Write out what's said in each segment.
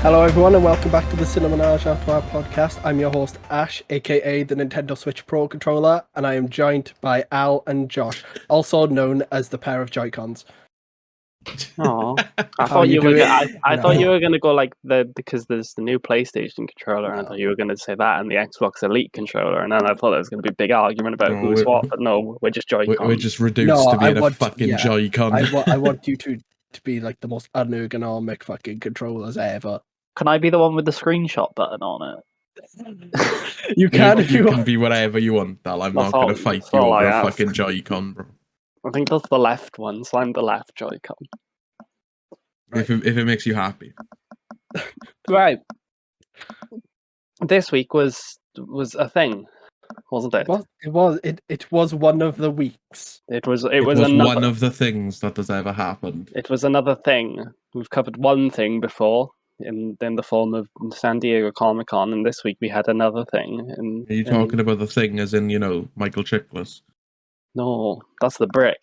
Hello everyone and welcome back to the Cineménage Trois podcast. I'm your host Ash, aka the Nintendo Switch Pro Controller, and I am joined by Al and Josh, also known as the pair of Joy-Cons. Oh, I thought you were. I thought you were going to go like because there's the new PlayStation controller, and I thought you were going to say that and the Xbox Elite controller, and then I thought there was going to be a big argument about who's what. But no, we're just Joy-Cons. We're just reduced to being a fucking Joy-Con. I want you to be like the most unergonomic fucking controllers ever. Can I be the one with the screenshot button on it? You can if you can be whatever you want, Dal. I'm not going to fight you over a fucking Joy-Con, bro. I think that's the left one, so I'm the left Joy-Con. Right. If it makes you happy. Right. This week was a thing, wasn't it? It was one of the weeks. It was one of the things that has ever happened. It was another thing. We've covered one thing before in the form of San Diego Comic-Con, and this week we had another thing. Are you talking about the thing as in, Michael Chiklis? No, that's the brick.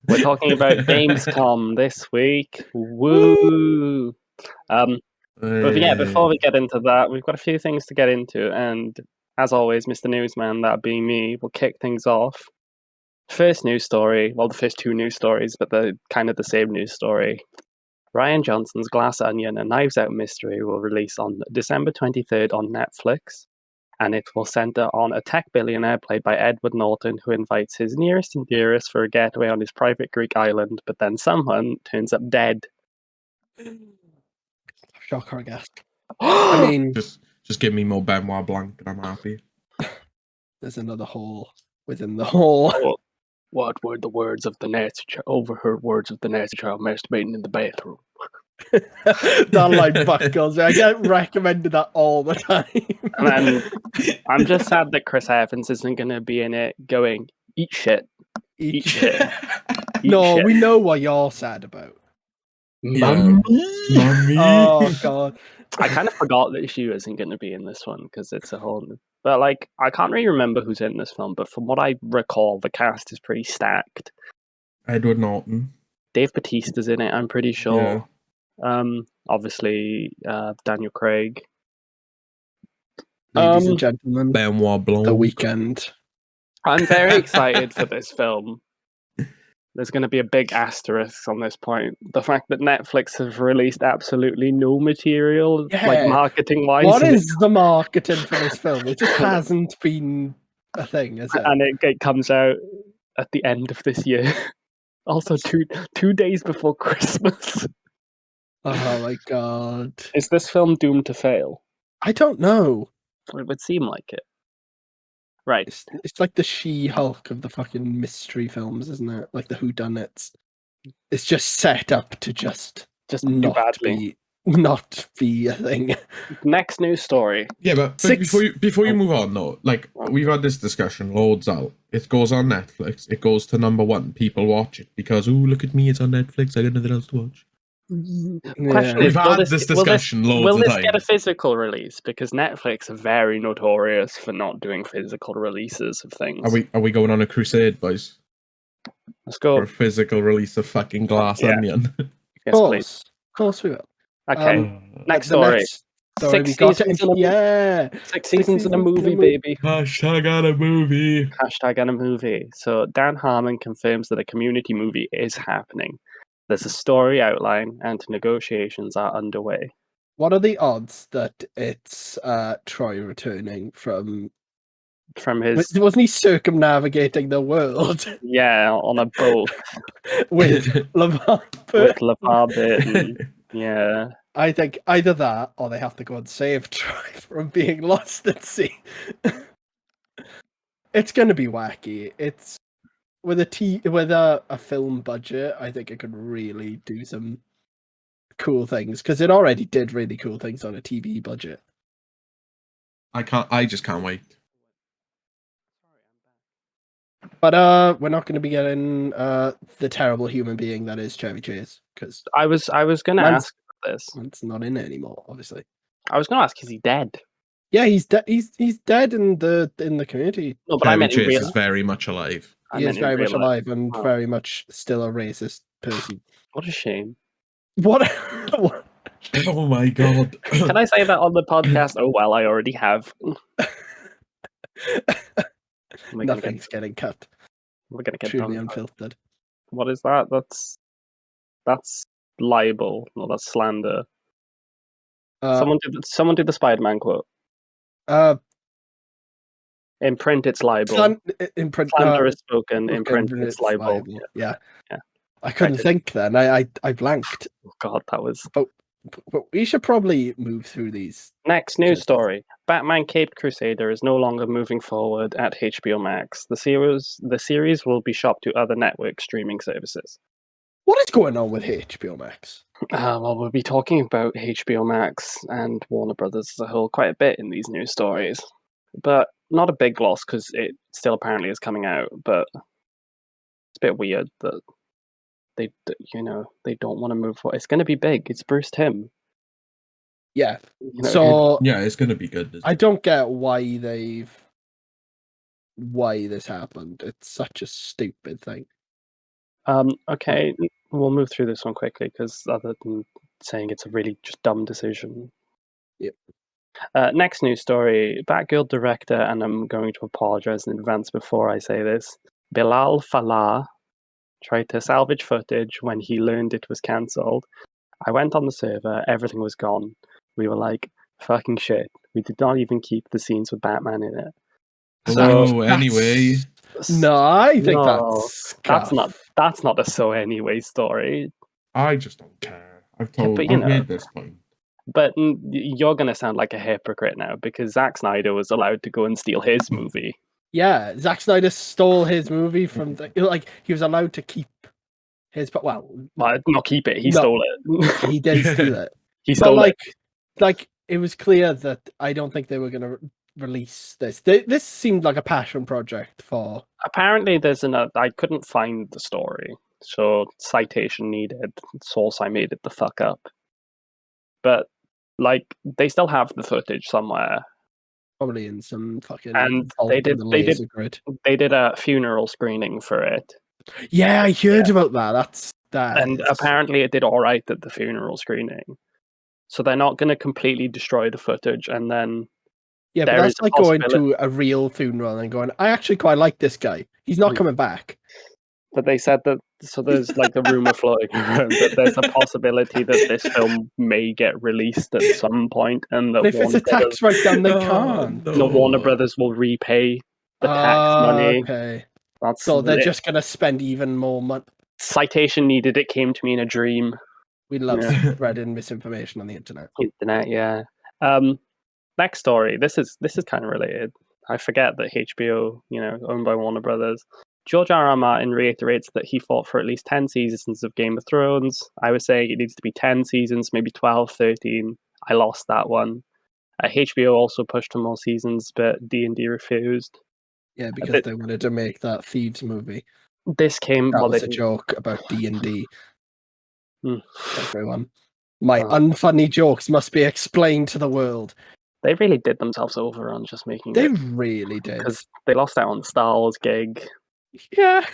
We're talking about Gamescom this week. Woo! But yeah, before we get into that, we've got a few things to get into, and as always, Mr. Newsman, that being me, will kick things off. First news story, well, the first two news stories, but they're kind of the same news story. Rian Johnson's Glass Onion, a Knives Out mystery, will release on December 23rd on Netflix. And it will center on a tech billionaire played by Edward Norton, who invites his nearest and dearest for a getaway on his private Greek island, but then someone turns up dead. Shocker, I guess. I mean, just give me more Benoit Blanc and I'm happy. There's another hole within the hole. What were the words of the Nazi child? Overheard words of the Nazi child masturbating in the bathroom. That line Batgirl. I get recommended that all the time. And then I'm just sad that Chris Evans isn't going to be in it going, eat shit. Eat shit. No, we know what you're sad about. Mommy. Oh, God. I kind of forgot that she isn't going to be in this one because it's a whole... But, I can't really remember who's in this film, but from what I recall, the cast is pretty stacked. Edward Norton. Dave Bautista's in it, I'm pretty sure. Yeah. Obviously, Daniel Craig. Ladies and gentlemen, Benoit Blanc. The Weeknd. I'm very excited for this film. There's going to be a big asterisk on this point. The fact that Netflix has released absolutely no material, marketing-wise. What is the marketing for this film? It just hasn't been a thing, is it? And it comes out at the end of this year. Also, two days before Christmas. Oh my God. Is this film doomed to fail? I don't know. It would seem like it. Right. It's like the She-Hulk of the fucking mystery films, isn't it? Like the whodunits. It's just set up to just not badly. Not be a thing. Next news story. Yeah, but before you move on though, we've had this discussion loads out. It goes on Netflix. It goes to number one. People watch it because look at me, it's on Netflix. I got nothing else to watch. Question We've had this discussion loads of times. Will this get a physical release? Because Netflix are very notorious for not doing physical releases of things. Are we going on a crusade, boys? Let's go. For a physical release of fucking Glass Onion. Yes, please. Of course we will. Okay. Next story. 6 seasons in a movie, baby. Hashtag on a movie. Hashtag on a movie. So Dan Harmon confirms that a Community movie is happening. There's a story outline and negotiations are underway. What are the odds that it's Troy returning from his... Wasn't he circumnavigating the world? Yeah, on a boat. With LeVar Burton. Yeah. I think either that or they have to go and save Troy from being lost at sea. It's going to be wacky. It's... With a film budget, I think it could really do some cool things because it already did really cool things on a TV budget. I just can't wait. But we're not going to be getting the terrible human being that is Chevy Chase because I was going to ask this. It's not in it anymore, obviously. I was going to ask, is he dead? Yeah, he's dead. He's dead in the Community. No, but Chevy Chase is very much alive. He is very much alive and very much still a racist person. What a shame. What? Oh my god. Can I say that on the podcast? Oh well, I already have. Nothing's getting cut. We're gonna get Truly done. unfiltered. What is that? That's libel. No, that's slander. Someone did the Spider-Man quote. In print, it's libel. In print, Slander is spoken. In print, it's libel. Yeah. Yeah. I couldn't think then. I blanked. Oh, God, that was. But we should probably move through these. Next news story: Batman Caped Crusader is no longer moving forward at HBO Max. The series will be shopped to other network streaming services. What is going on with HBO Max? Well, we'll be talking about HBO Max and Warner Brothers as a whole quite a bit in these news stories, but not a big loss because it still apparently is coming out. But it's a bit weird that they don't want to move forward. It's going to be big. It's Bruce Timm. Yeah. So yeah, it's going to be good. I don't get why this happened. It's such a stupid thing. Okay, we'll move through this one quickly because other than saying it's a really just dumb decision. Yep. Next news story: Batgirl director, and I'm going to apologize in advance before I say this. Bilal Fallah tried to salvage footage when he learned it was cancelled. I went on the server, everything was gone. We were like, fucking shit. We did not even keep the scenes with Batman in it. So anyway. No, I think that's not a so anyway story. I just don't care. I've made this point. But you're going to sound like a hypocrite now because Zack Snyder was allowed to go and steal his movie. Yeah, Zack Snyder stole his movie from he was allowed to keep his, well, not keep it. He stole it. He did steal it. He stole it. Like it was clear that I don't think they were going to release this. This seemed like a passion project for. Apparently, I couldn't find the story, so citation needed. Source, I made it the fuck up. But they still have the footage somewhere. Probably in some fucking. And they did a funeral screening for it. Yeah, I heard about that. And apparently, it did all right at the funeral screening. So they're not going to completely destroy the footage, and then. Yeah, but that's like going to a real funeral and going, I actually quite like this guy. He's not coming back. But they said that, so there's like a rumor floating around that there's a possibility that this film may get released at some point, and that if it's a tax write-down, they can't. The Warner Brothers will repay the tax money. Okay. So they're just going to spend even more money. Citation needed. It came to me in a dream. We love spreading misinformation on the internet. Yeah. Next story. This is kind of related. I forget that HBO, owned by Warner Brothers. George R.R. Martin reiterates that he fought for at least 10 seasons of Game of Thrones. I was saying it needs to be 10 seasons, maybe 12, 13. I lost that one. HBO also pushed for more seasons, but D&D refused. Yeah, because they wanted to make that Thieves movie. This came... That was a joke about D&D. Everyone. My unfunny jokes must be explained to the world. They really did themselves over on just making They really did. Because they lost out on the Star Wars gig. Yeah.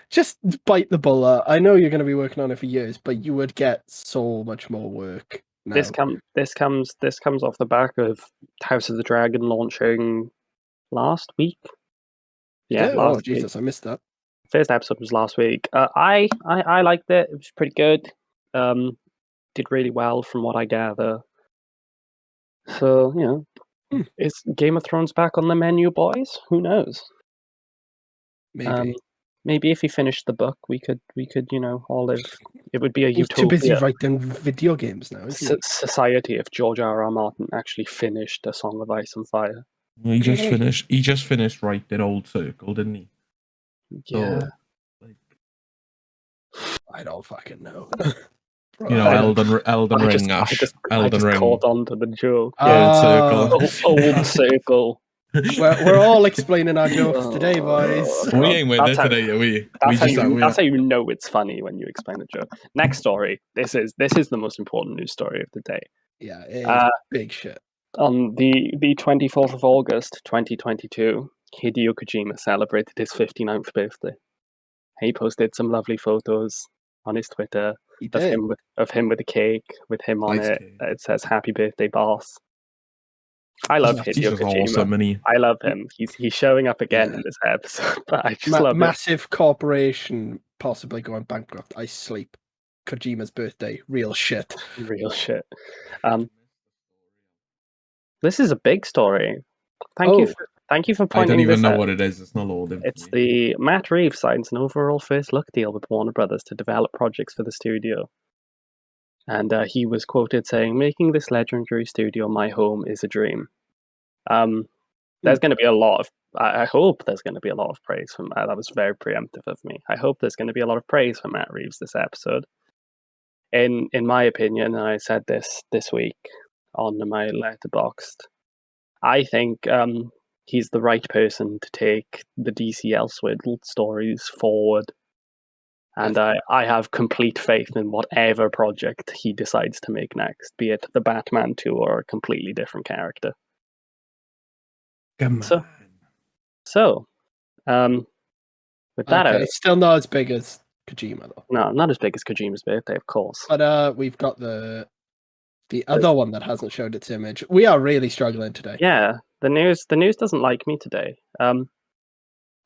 Just bite the bullet. I know you're going to be working on it for years, but you would get so much more work now. This comes off the back of House of the Dragon launching last week. Yeah, last week. Jesus, I missed that. First episode was last week. I liked it. It was pretty good. Did really well from what I gather. So, is Game of Thrones back on the menu, boys? Who knows? Maybe if he finished the book, we could, all live. It would be a utopia. Too busy writing video games now. Society if George R.R. Martin actually finished A Song of Ice and Fire. He just finished writing Old Circle, didn't he? Yeah. So, I don't fucking know. Elden Ring. I just caught on to the joke. Old Circle. We're all explaining our jokes today, boys. We ain't with it today, are we? That's how you know it's funny when you explain a joke. Next story. This is the most important news story of the day. Yeah, it's big shit. On the 24th of August, 2022, Hideo Kojima celebrated his 59th birthday. He posted some lovely photos on his Twitter. He of did. him with a cake, with him on Nice it. cake. It says "Happy Birthday, Boss." I love He's Hideo just Kojima. awesome, and he. I love him. He's showing up again Yeah. in this episode, but I just love it. Massive corporation possibly going bankrupt. I sleep. Kojima's birthday. Real shit. Real shit. This is a big story. Thank you for I pointing don't even this know out. what it is. It's not old information. It's the Matt Reeves signs an overall first look deal with Warner Brothers to develop projects for the studio. And he was quoted saying, "Making this legendary studio my home is a dream." There's going to be a lot of, I hope there's going to be a lot of praise from that. That was very preemptive of me. I hope there's going to be a lot of praise for Matt Reeves this episode. In my opinion, and I said this week on my Letterboxd, I think he's the right person to take the DC Elseworld stories forward. And I have complete faith in whatever project he decides to make next, be it the Batman 2 or a completely different character. Come on. So, with that out, It's still not as big as Kojima though. no, not as big as Kojima's Birthday, of course. But we've got the other one that hasn't showed its image. We are really struggling today. Yeah, the news doesn't like me today.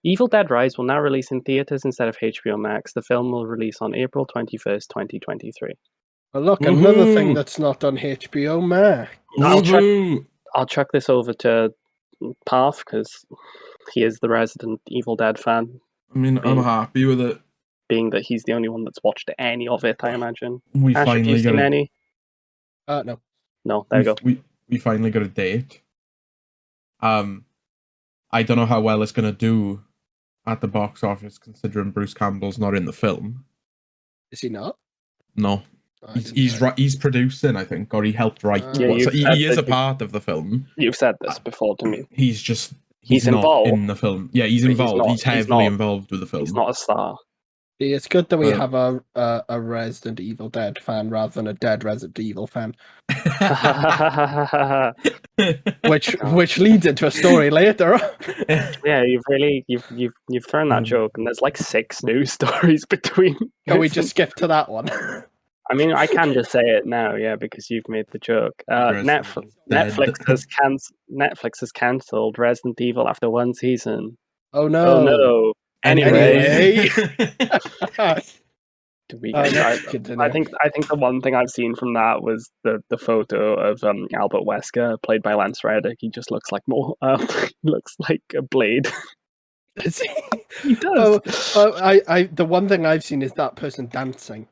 Evil Dead Rise will now release in theaters instead of HBO Max. The film will release on April 21st, 2023. Well, look, another thing that's not on HBO Max. I'll chuck this over to Path because he is the resident Evil Dead fan. I mean, I'm happy with it. Being that he's the only one that's watched any of it, I imagine. We Ash, have you seen any? No. No, there you go. We finally got a date. I don't know how well it's gonna do at the box office, considering Bruce Campbell's not in the film. Is he not? No, he's producing, I think, or he helped write. Yeah, so he is a part of the film. You've said this before to me. He's not involved in the film. Yeah, he's involved. He's heavily involved with the film. He's not a star. It's good that we have a Resident Evil Dead fan rather than a dead Resident Evil fan. which leads into a story later. Yeah, you've thrown that joke, and there's like 6 news stories between. Can we just skip to that one? I mean, I can just say it now, yeah, because you've made the joke. Netflix has cancelled Resident Evil after 1 season. Oh no! Oh no! Anyway. I think the one thing I've seen from that was the photo of Albert Wesker, played by Lance Reddick. He just looks like looks like a blade. He does. The one thing I've seen is that person dancing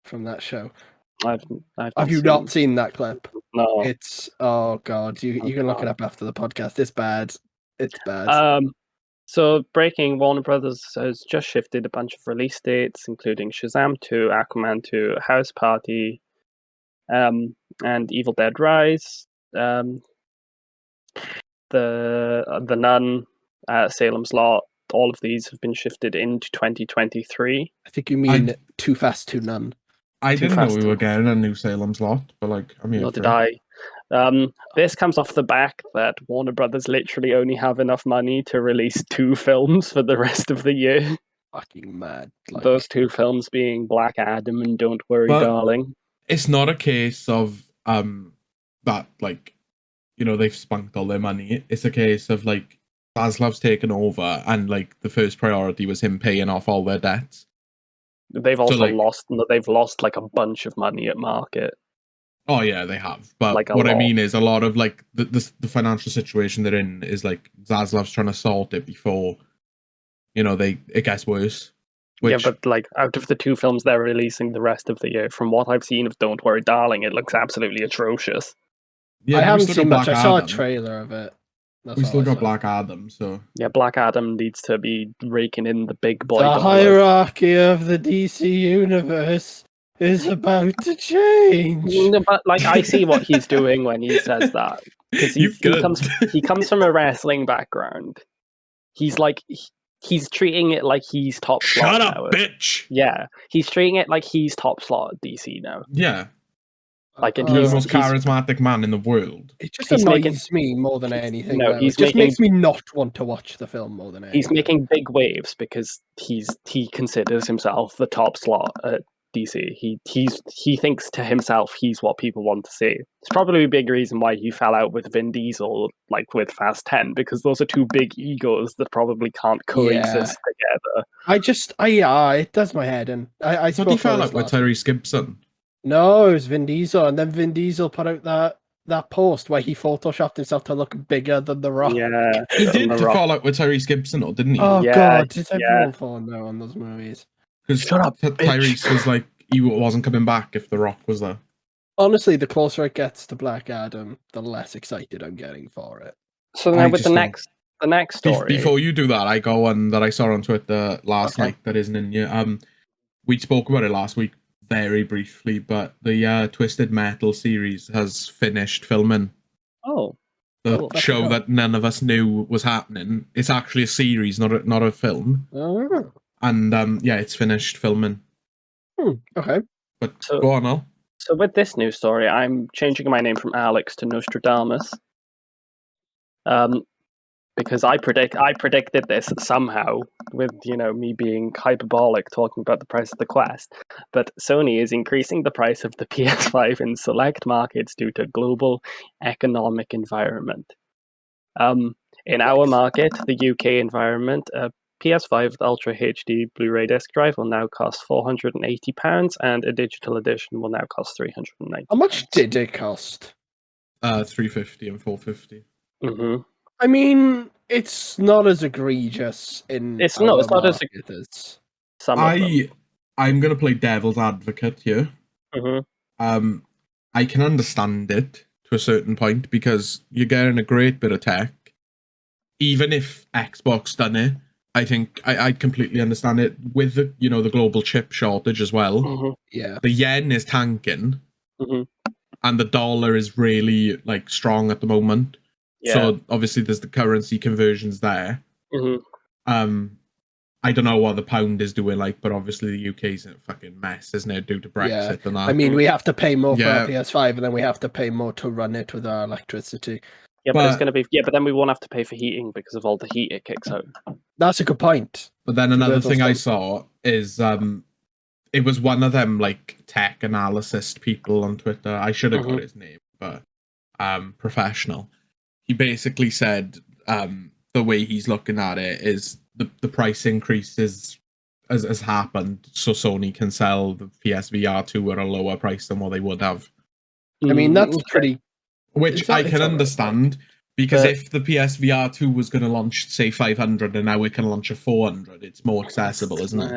from that show. Have you not seen that clip? No. It's oh god, you can look it up after the podcast. It's bad. It's bad. So, breaking, Warner Brothers has just shifted a bunch of release dates, including Shazam 2, Aquaman 2, House Party, and Evil Dead Rise. The Nun, Salem's Lot, all of these have been shifted into 2023. I think you mean Too Fast, Too None. I didn't know we were getting a new Salem's Lot, but I'm here. Nor did I. This comes off the back that Warner Brothers literally only have enough money to release 2 films for the rest of the year. Fucking mad. Those 2 films being Black Adam and Don't Worry, Darling. It's not a case of that they've spunked all their money. It's a case of Zaslav's taken over and the first priority was him paying off all their debts. They've also lost a bunch of money at market. Oh yeah, they have. But what I mean is a lot of the financial situation they're in is Zaslav's trying to sort it before it gets worse. Yeah, but out of the 2 films they're releasing the rest of the year, from what I've seen of Don't Worry Darling, it looks absolutely atrocious. Yeah, I haven't seen much. I saw a trailer of it. We still got Black Adam, so yeah, Black Adam needs to be raking in the big boy. The hierarchy of the DC universe is about to change. But I see what he's doing when he says that, because he comes from a wrestling background. He's he's treating it like he's top slot. Shut up, now. bitch. Yeah, he's treating it like he's top slot at DC now. Yeah, and he's the most charismatic man in the world. It just annoys me more than anything. No, it just makes me not want to watch the film more than anything. He's making big waves because he considers himself the top slot at DC. He thinks to himself he's what people want to see. It's probably a big reason why he fell out with Vin Diesel, like with Fast 10, because those are two big egos that probably can't coexist together. It does my head in. I thought he fell out with Tyrese Gibson. No, it was Vin Diesel, and then Vin Diesel put out that post where he photoshopped himself to look bigger than The Rock. Yeah, He did fall out with Tyrese Gibson, or didn't he? Oh Yeah, God, did everyone fall in there on those movies? Because Tyrese was like, he wasn't coming back if The Rock was there. Honestly, the closer it gets to Black Adam, the less excited I'm getting for it. So now with the next story. Before you do that, I got one that I saw on Twitter last night that isn't in here. We spoke about it last week very briefly, but the Twisted Metal series has finished filming. Oh. The show that none of us knew was happening. It's actually a series, not a film. Oh. And it's finished filming. Okay. But go on, Al. So with this news story, I'm changing my name from Alex to Nostradamus. Because I predicted this somehow with me being hyperbolic talking about the price of the Quest, but Sony is increasing the price of the PS5 in select markets due to global economic environment. In our market, the UK environment, a PS5 with Ultra HD Blu-ray disc drive will now cost £480, and a digital edition will now cost £390. How much did it cost? $350 and $450. Mm-hmm. I mean, it's not as egregious in. It's not as egregious. I'm gonna play devil's advocate here. Mm-hmm. I can understand it to a certain point because you're getting a great bit of tech. Even if Xbox done it, I think I completely understand it with the the global chip shortage as well. Mm-hmm. Yeah, the yen is tanking, mm-hmm. and the dollar is really strong at the moment. Yeah. So obviously there's the currency conversions there. Mm-hmm. I don't know what the pound is doing but obviously the UK's a fucking mess, isn't it, due to Brexit and that. I mean, we have to pay more for our PS5, and then we have to pay more to run it with our electricity. Yeah, but it's going to be but then we won't have to pay for heating because of all the heat it kicks out. That's a good point. But then another thing I saw is it was one of them tech analyst people on Twitter. I should have got his name, but professional. He basically said the way he's looking at it is the price increase has happened so Sony can sell the PSVR 2 at a lower price than what they would have. I mean, that's pretty... Which I can understand, because if the PSVR 2 was going to launch, say, 500 and now it can launch at 400, it's more accessible, isn't it?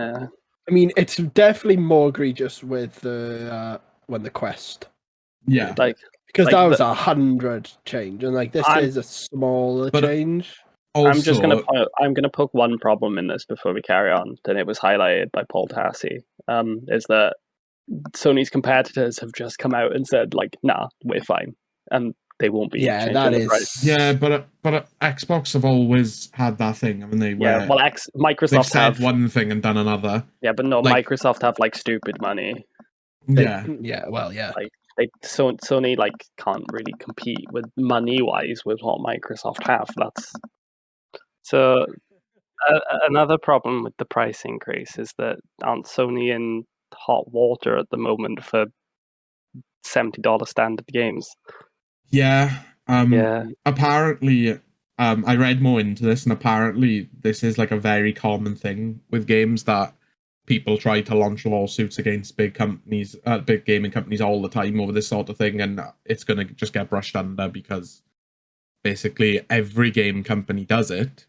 I mean, it's definitely more egregious with the Quest. Yeah. Because that was 100 change, and this is a smaller change. Also, I'm gonna poke one problem in this before we carry on. And it was highlighted by Paul Tassi. Is that Sony's competitors have just come out and said nah, we're fine, and they won't be. Yeah, that is. Price. Yeah, but Xbox have always had that thing, haven't they? Microsoft said one thing and done another. Yeah, but no, Microsoft have stupid money. Sony can't really compete with money wise with what Microsoft have. That's so. Another problem with the price increase is that aren't Sony in hot water at the moment for $70 standard games? Yeah. Apparently, I read more into this, and apparently this is a very common thing with games that people try to launch lawsuits against big companies, big gaming companies all the time over this sort of thing, and it's going to just get brushed under because basically every game company does it.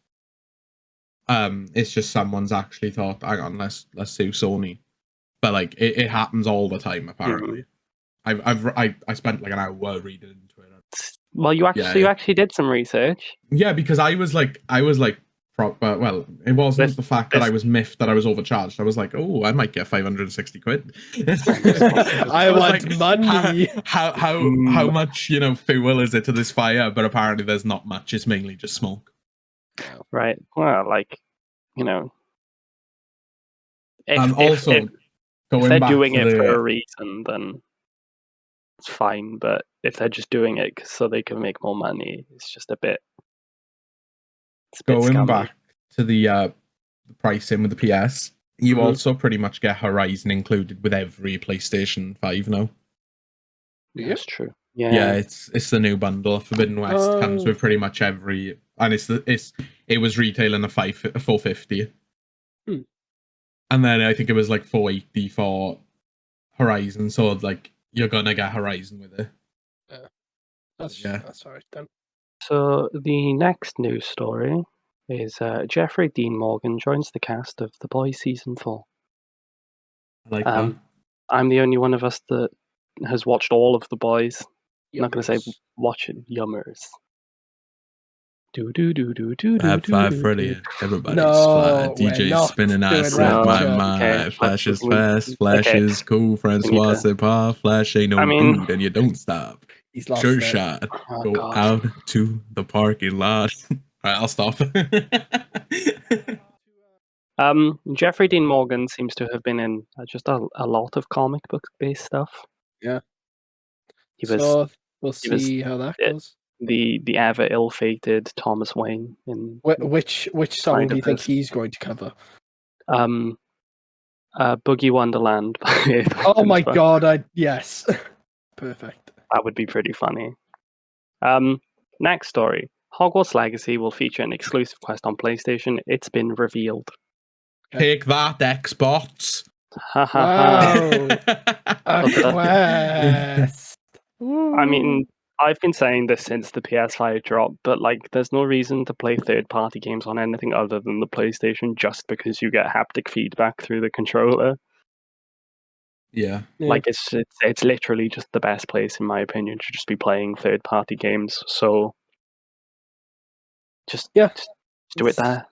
It's just someone's actually thought, hang on, let's sue Sony, but it happens all the time apparently. I spent an hour reading into it. Well, you actually did some research. Yeah, because I was well, it wasn't the fact that I was miffed that I was overcharged. I was oh, I might get 560 quid. I want money. How much fuel is it to this fire? But apparently there's not much. It's mainly just smoke. Right. Well, if they're doing it for a reason, then it's fine. But if they're just doing it so they can make more money, it's just a bit. Going back to the pricing with the PS, You also pretty much get Horizon included with every PlayStation 5 now. Yeah. That's true. Yeah, Yeah. it's the new bundle. Forbidden West comes with pretty much every, and it was retailing a 450, and then I think it was like 480 for Horizon. So like you're gonna get Horizon with it. That's all right then. So the next news story is Jeffrey Dean Morgan joins the cast of The Boys season 4. I like that. I'm the only one of us that has watched all of The Boys. I'm not going to say Yummers. watch it, yummers. Fab Five Freddy, everybody's No, fly. we're DJ not spinning, I doing slip my Rapture. mind. Okay, Flash is we- fast, Flash okay. is cool. Francois c'est pas, Flash ain't no I mean- dude, and you don't stop. He's lost Sure it. shot. Oh, Go God. out to the parking lot. Alright, I'll stop. Jeffrey Dean Morgan seems to have been in just a lot of comic book based stuff. Yeah. He was So we'll he was- see how that it- goes. the ever ill-fated Thomas Wayne in Which song Kind do you of think this. he's going to cover? Boogie Wonderland. Oh my god! Yes, perfect. That would be pretty funny. Next story. Hogwarts Legacy will feature an exclusive quest on PlayStation. It's been revealed. Take that, Xbox. Ha ha ha. Wow. A quest. I mean, I've been saying this since the PS5 drop, but like, there's no reason to play third-party games on anything other than the PlayStation just because you get haptic feedback through the controller. Yeah. Like, it's literally just the best place, in my opinion, to just be playing third-party games. So, just do it there.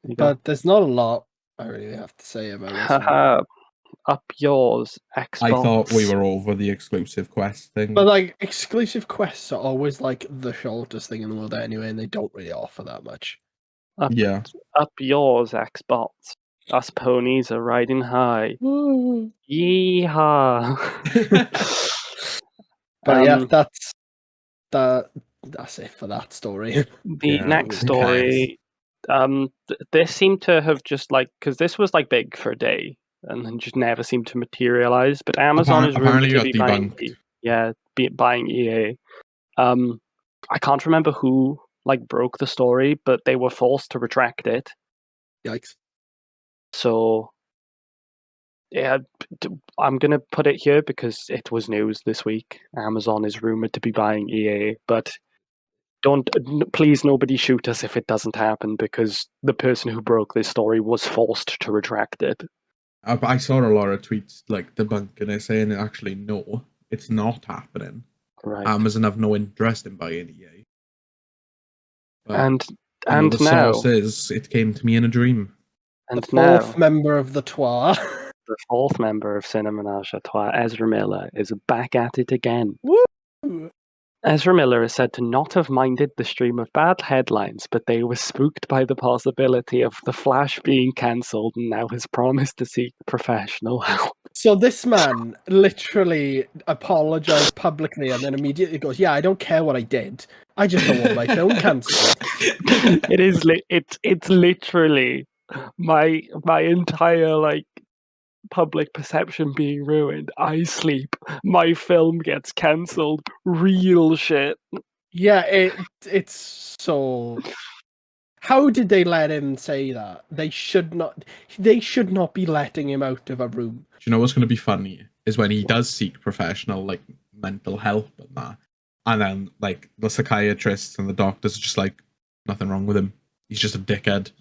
There you go. But there's not a lot I really have to say about this one. Haha. Up yours, Xbox. I thought we were over the exclusive quest thing. But like exclusive quests are always like the shortest thing in the world anyway, and they don't really offer that much. Yeah. Up yours, Xbox. Us ponies are riding high. Yeehaw! But yeah, that's it for that story. The Yeah, next who story, this seemed to have just like, because this was like big for a day and then just never seemed to materialize. But Amazon is rumored apparently to got be buying, debunked. buying EA. I can't remember who like broke the story, but they were forced to retract it. Yikes. So yeah, I'm gonna put it here because it was news this week. Amazon is rumored to be buying EA, but please nobody shoot us if it doesn't happen, because the person who broke this story was forced to retract it. I saw a lot of tweets like debunking it, saying actually no, it's not happening. Right. Amazon have no interest in buying EA. But, and the now, source is, it came to me in a dream. and The fourth now, member of the Trois. the fourth member of Cineménage, Trois, Ezra Miller, is back at it again. Woo! Ezra Miller is said to not have minded the stream of bad headlines, but they were spooked by the possibility of The Flash being cancelled and now has promised to seek professional help. So this man literally apologized publicly and then immediately goes, "Yeah, I don't care what I did. I just don't want my film cancelled." It's literally my entire like public perception being ruined. I sleep, my film gets cancelled. Real shit. Yeah, it's so. How did they let him say that? They should not. They should not be letting him out of a room. Do you know what's going to be funny is when he does seek professional like mental help and that, and then like the psychiatrists and the doctors are just like, nothing wrong with him. He's just a dickhead.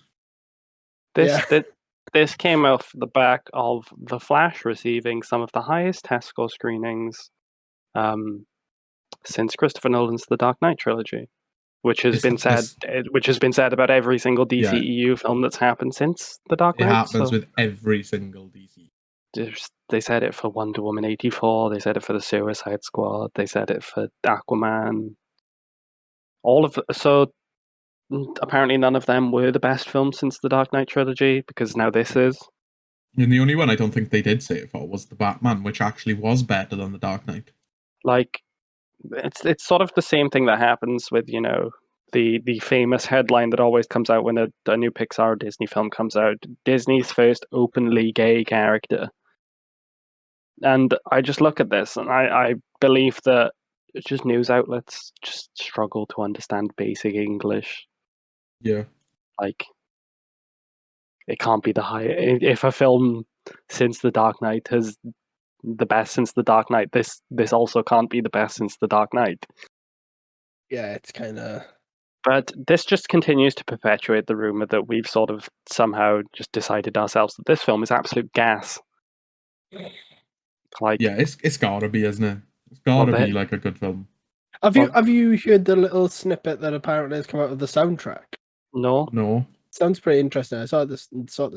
This came off the back of The Flash receiving some of the highest test score screenings since Christopher Nolan's The Dark Knight trilogy, which has been said about every single DCEU film that's happened since The Dark Knight. It happens with every single DC. They said it for Wonder Woman 84. They said it for the Suicide Squad. They said it for Aquaman. So apparently none of them were the best films since the Dark Knight trilogy, because now this is. And the only one I don't think they did say it for was the Batman, which actually was better than the Dark Knight. Like, it's sort of the same thing that happens with, the famous headline that always comes out when a new Pixar or Disney film comes out: Disney's first openly gay character. And I just look at this, and I believe that just news outlets just struggle to understand basic English. Yeah. Like, it can't be the high. If a film since The Dark Knight has the best since The Dark Knight, this also can't be the best since The Dark Knight. Yeah, it's kind of. But this just continues to perpetuate the rumor that we've sort of somehow just decided ourselves that this film is absolute gas. Like, Yeah, it's gotta be, isn't it? It's gotta be like a good film. Have you heard the little snippet that apparently has come out of the soundtrack? No. Sounds pretty interesting. I saw it this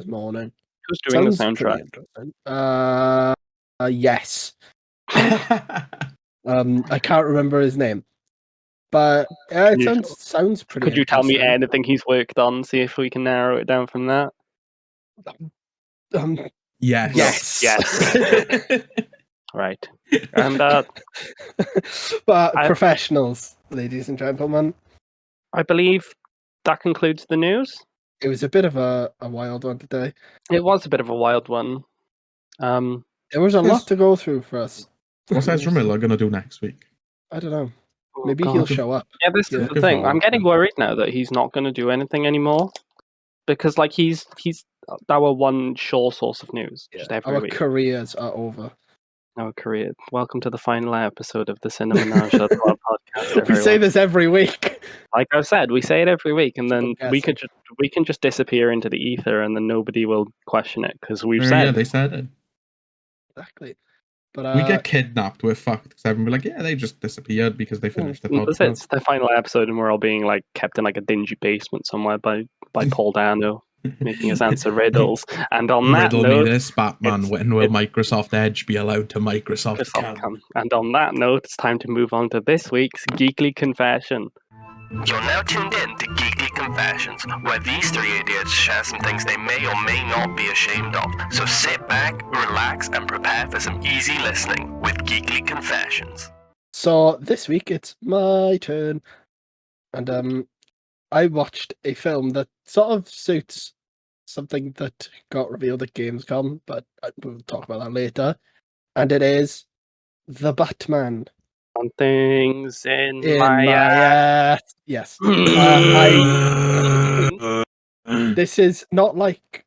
morning. Who's doing the Sounds pretty soundtrack? interesting. Yes. I can't remember his name, but it sounds pretty. Could you tell me anything he's worked on? See if we can narrow it down from that. Yes. Right. And but professionals, ladies and gentlemen. I believe that concludes the news. It was a bit of a wild one today. It was a bit of a wild one. There was a lot to go through for us. What's Ezra Miller gonna do next week? I don't know. Maybe he'll show up. Yeah, this is the thing. I'm getting worried now that he's not going to do anything anymore, because like he's our one sure source of news. Just every week. Our careers are over. Our career. Welcome to the final episode of the Cineméange podcast. We say this every week. Like I said, we say it every week, and then we can just disappear into the ether, and then nobody will question it because we've said. Yeah, they said it. Exactly. But we get kidnapped, we're fucked. Because everyone will be like, yeah, they just disappeared because they finished the podcast. It's the final episode, and we're all being like kept in like a dingy basement somewhere by Paul Dano, making us answer riddles. And on that note, riddle me this, Batman. When will Microsoft Edge be allowed to Microsoft Cam? And on that note, it's time to move on to this week's Geekly Confession. You're now tuned in to Geeky Confessions, where these three idiots share some things they may or may not be ashamed of. So sit back, relax, and prepare for some easy listening with Geekly Confessions. So this week it's my turn, and I watched a film that sort of suits something that got revealed at Gamescom, but we'll talk about that later. And it is The Batman. On things in my ass. Yes. This is not like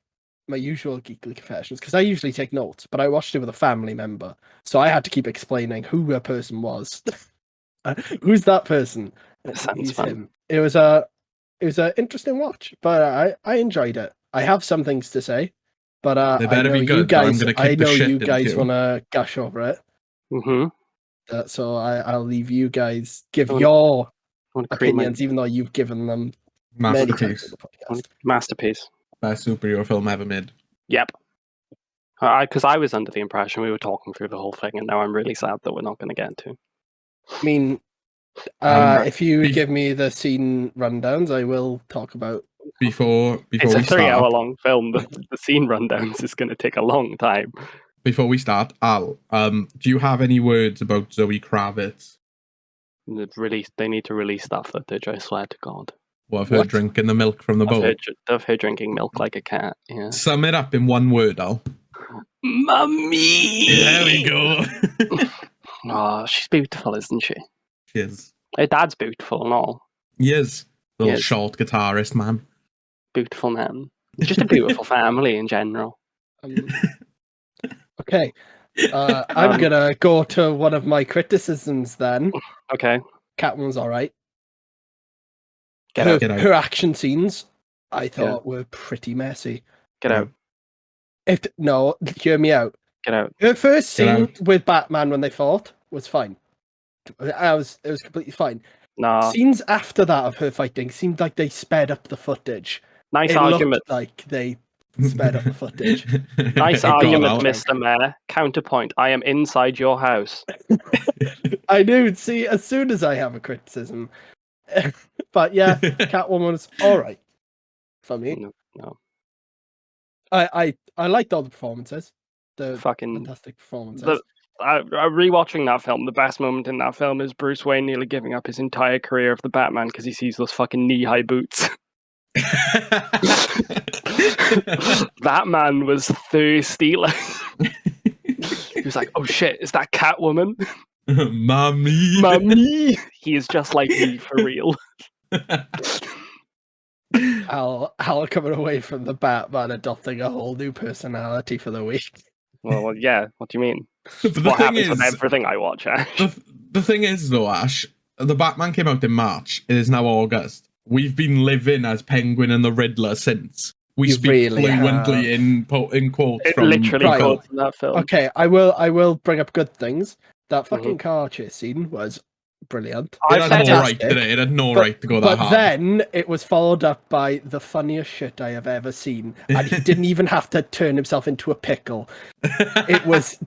my usual Geekly Confessions, because I usually take notes, but I watched it with a family member, so I had to keep explaining who a person was. Who's that person? Sounds fun. Him. It was an interesting watch, but I enjoyed it. I have some things to say, but they better be good. I know you guys want to gush over it. Mm-hmm. So I'll leave you guys give your opinions, even though you've given them masterpiece. Masterpiece. Best superhero film ever made. Yep. Because I was under the impression we were talking through the whole thing, and now I'm really sad that we're not going to get into. I mean, if you give me the scene rundowns, I will talk about. Before it's a we start, 3-hour-long film. The scene rundowns is going to take a long time. Before we start, Al, do you have any words about Zoe Kravitz? They need to release that footage, I swear to God. What, of her drinking the milk from the bowl? Of her drinking milk like a cat, yeah. Sum it up in one word, Al. Mummy! There we go. Oh, she's beautiful, isn't she? She is. Her dad's beautiful and all. He is. Little short guitarist, man. Beautiful man. Just a beautiful family in general. Okay. I'm going to go to one of my criticisms then. Okay. Catwoman's all right. Get out. Her action scenes, I thought, were pretty messy. Get out. Hear me out. Get out. Her first scene with Batman when they fought was fine. It was completely fine. No. Scenes after that of her fighting seemed like they sped up the footage. Nice argument. Looked like they sped up the footage. Nice argument, Mr. Mayor. Counterpoint, I am inside your house. I knew. See, as soon as I have a criticism. But yeah, Catwoman was all right for me. No. I liked all the performances. The fucking fantastic performances. rewatching that film, the best moment in that film is Bruce Wayne nearly giving up his entire career of the Batman because he sees those fucking knee-high boots. That man was thirsty. Like, he was like, "Oh shit, is that Catwoman?" Mommy. Mommy. He is just like me for real. Al coming away from the Batman adopting a whole new personality for the week. Well, yeah. What do you mean? But What happens with everything I watch, Ash? the thing is, though, Ash, the Batman came out in March. It is now August. We've been living as Penguin and the Riddler since. We speak really fluently in quotes It from literally Right. quotes in that film. Okay, I will bring up good things. That fucking car chase scene was brilliant. It I've had said no it. right, did it? It had no But- right to go that But hard. then it was followed up by the funniest shit I have ever seen, and he didn't even have to turn himself into a pickle. It was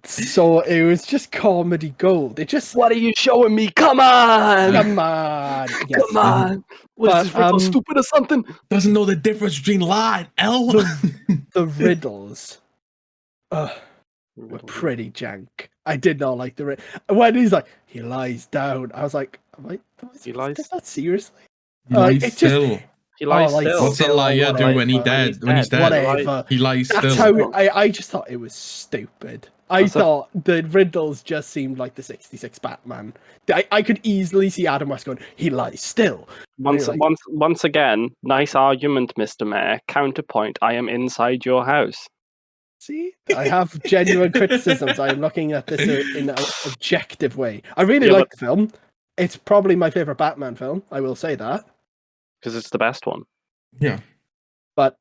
just comedy gold. It just What are you showing me? Come on! come on, yes. Come on! Was this Riddler stupid or something? Doesn't know the difference between lie and L. The riddles. Were pretty jank. I did not like the when he's like he lies down. I was like, He lies- Not seriously. He lies it just- still. He lies like, still. What's a liar do when he's dead? When he's dead, Whatever. he lies That's still. how I just thought it was stupid. I thought the riddles just seemed like the 66 Batman. I could easily see Adam West going, he lies still. Once again, nice argument, Mr. Mayor. Counterpoint, I am inside your house. See, I have genuine criticisms. I am looking at this in an objective way. I really like the film. It's probably my favorite Batman film. I will say that. Because it's the best one. Yeah. But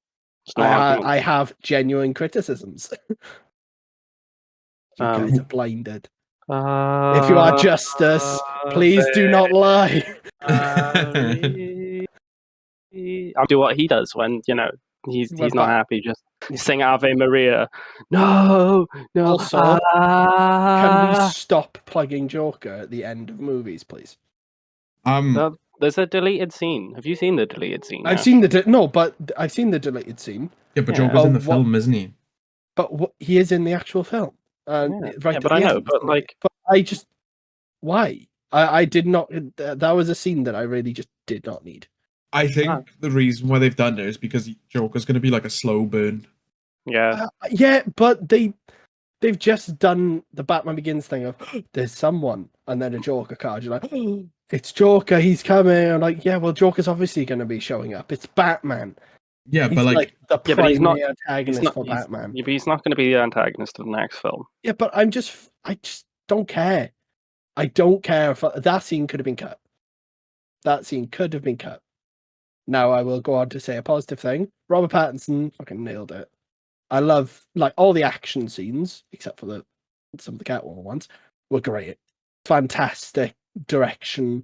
It's no argument. I have genuine criticisms. You guys are blinded. If you are justice, please do not lie. I'll do what he does when, he's When not happy. Just sing Ave Maria. No. Also, can we stop plugging Joker at the end of movies, please? There's a deleted scene. Have you seen the deleted scene? I've seen I've seen the deleted scene. Yeah, but Joker's in the film, isn't he? But he is in the actual film. But I know. But I just why? I did not. That was a scene that I really just did not need. I think the reason why they've done it is because Joker's going to be like a slow burn. Yeah. Yeah, but they've just done the Batman Begins thing of there's someone and then a Joker card. You're like, oh, it's Joker, he's coming. I'm like, yeah, well, Joker's obviously going to be showing up. It's Batman. Yeah, He's but like the primary he's antagonist for Batman. Yeah, but he's not going to be the antagonist of the next film. Yeah, but I just don't care. I don't care if that scene could have been cut. That scene could have been cut. Now I will go on to say a positive thing. Robert Pattinson fucking nailed it. I love all the action scenes, except for some of the Catwoman ones, were great. Fantastic direction.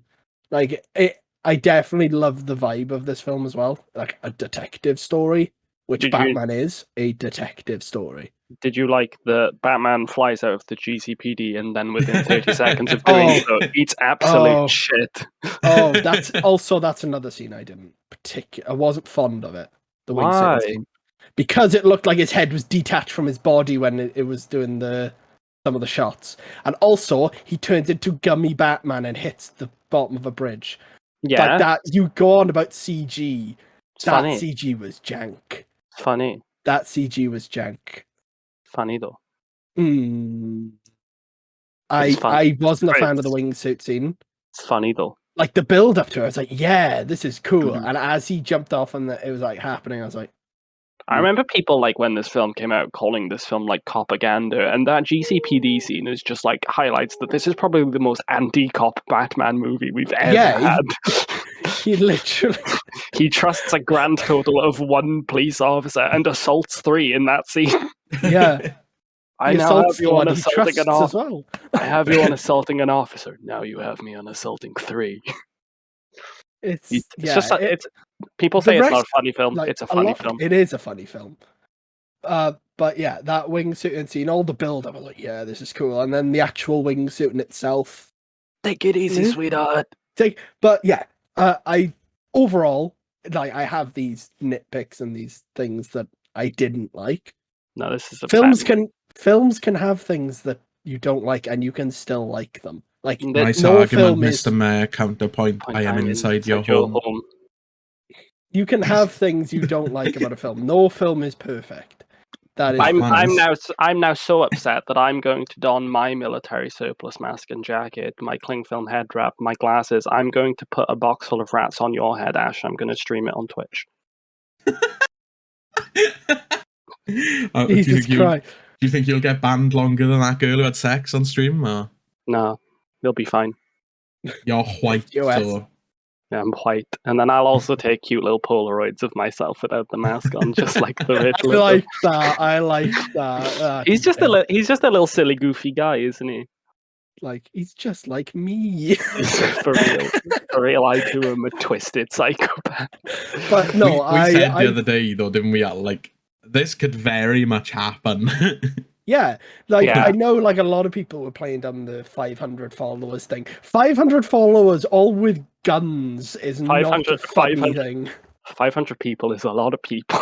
I definitely love the vibe of this film as well. Like a detective story, which Batman is a detective story. Did you like the Batman flies out of the GCPD and then within 30 seconds of doing so, eats absolute shit? That's another scene I didn't I wasn't fond of it. The wingsuit scene. Because it looked like his head was detached from his body when it was doing some of the shots. And also, he turns into Gummy Batman and hits the bottom of a bridge. Yeah. But that you go on about CG. It's that funny. CG was jank. It's funny. That CG was jank. Funny though. I wasn't a fan of the wingsuit scene. It's funny though. Like the build up to it, I was like, yeah, this is cool. And as he jumped off and it was like happening, I was like, I remember people when this film came out calling this film copaganda, and that GCPD scene is just highlights that this is probably the most anti-cop Batman movie we've ever had. He literally he trusts a grand total of 1 police officer and assaults 3 in that scene. Yeah. I now have you on assaulting an as well. I have you on assaulting an officer. Now you have me on assaulting 3. People say it's not a funny film. It's a funny film. It is a funny film. But yeah, that wingsuit scene, all the build, I was like, yeah, this is cool. And then the actual wingsuit in itself. Take it easy, sweetheart. But yeah, I overall, I have these nitpicks and these things that I didn't like. No, this is films can have things that you don't like, and you can still like them. Like Nice no argument, film is. Mr. Mayor. Counterpoint. I am inside your home. You can have things you don't like about a film. No film is perfect. That is. I'm now so upset that I'm going to don my military surplus mask and jacket, my cling film head wrap, my glasses. I'm going to put a box full of rats on your head, Ash. I'm going to stream it on Twitch. Jesus Christ. Do you think you'll get banned longer than that girl who had sex on stream? Or? No, you'll be fine. You're white, so... Yeah, I'm white. And then I'll also take cute little Polaroids of myself without the mask on, just like the Riddler. I like that. He's just a little silly, goofy guy, isn't he? Like, he's just like me. For real, I too am a twisted psychopath. But no, we said the other day, though, didn't we? Like, this could very much happen. Yeah, I know like a lot of people were playing down the 500 followers thing. 500 followers all with guns is not a funny thing. 500 people is a lot of people.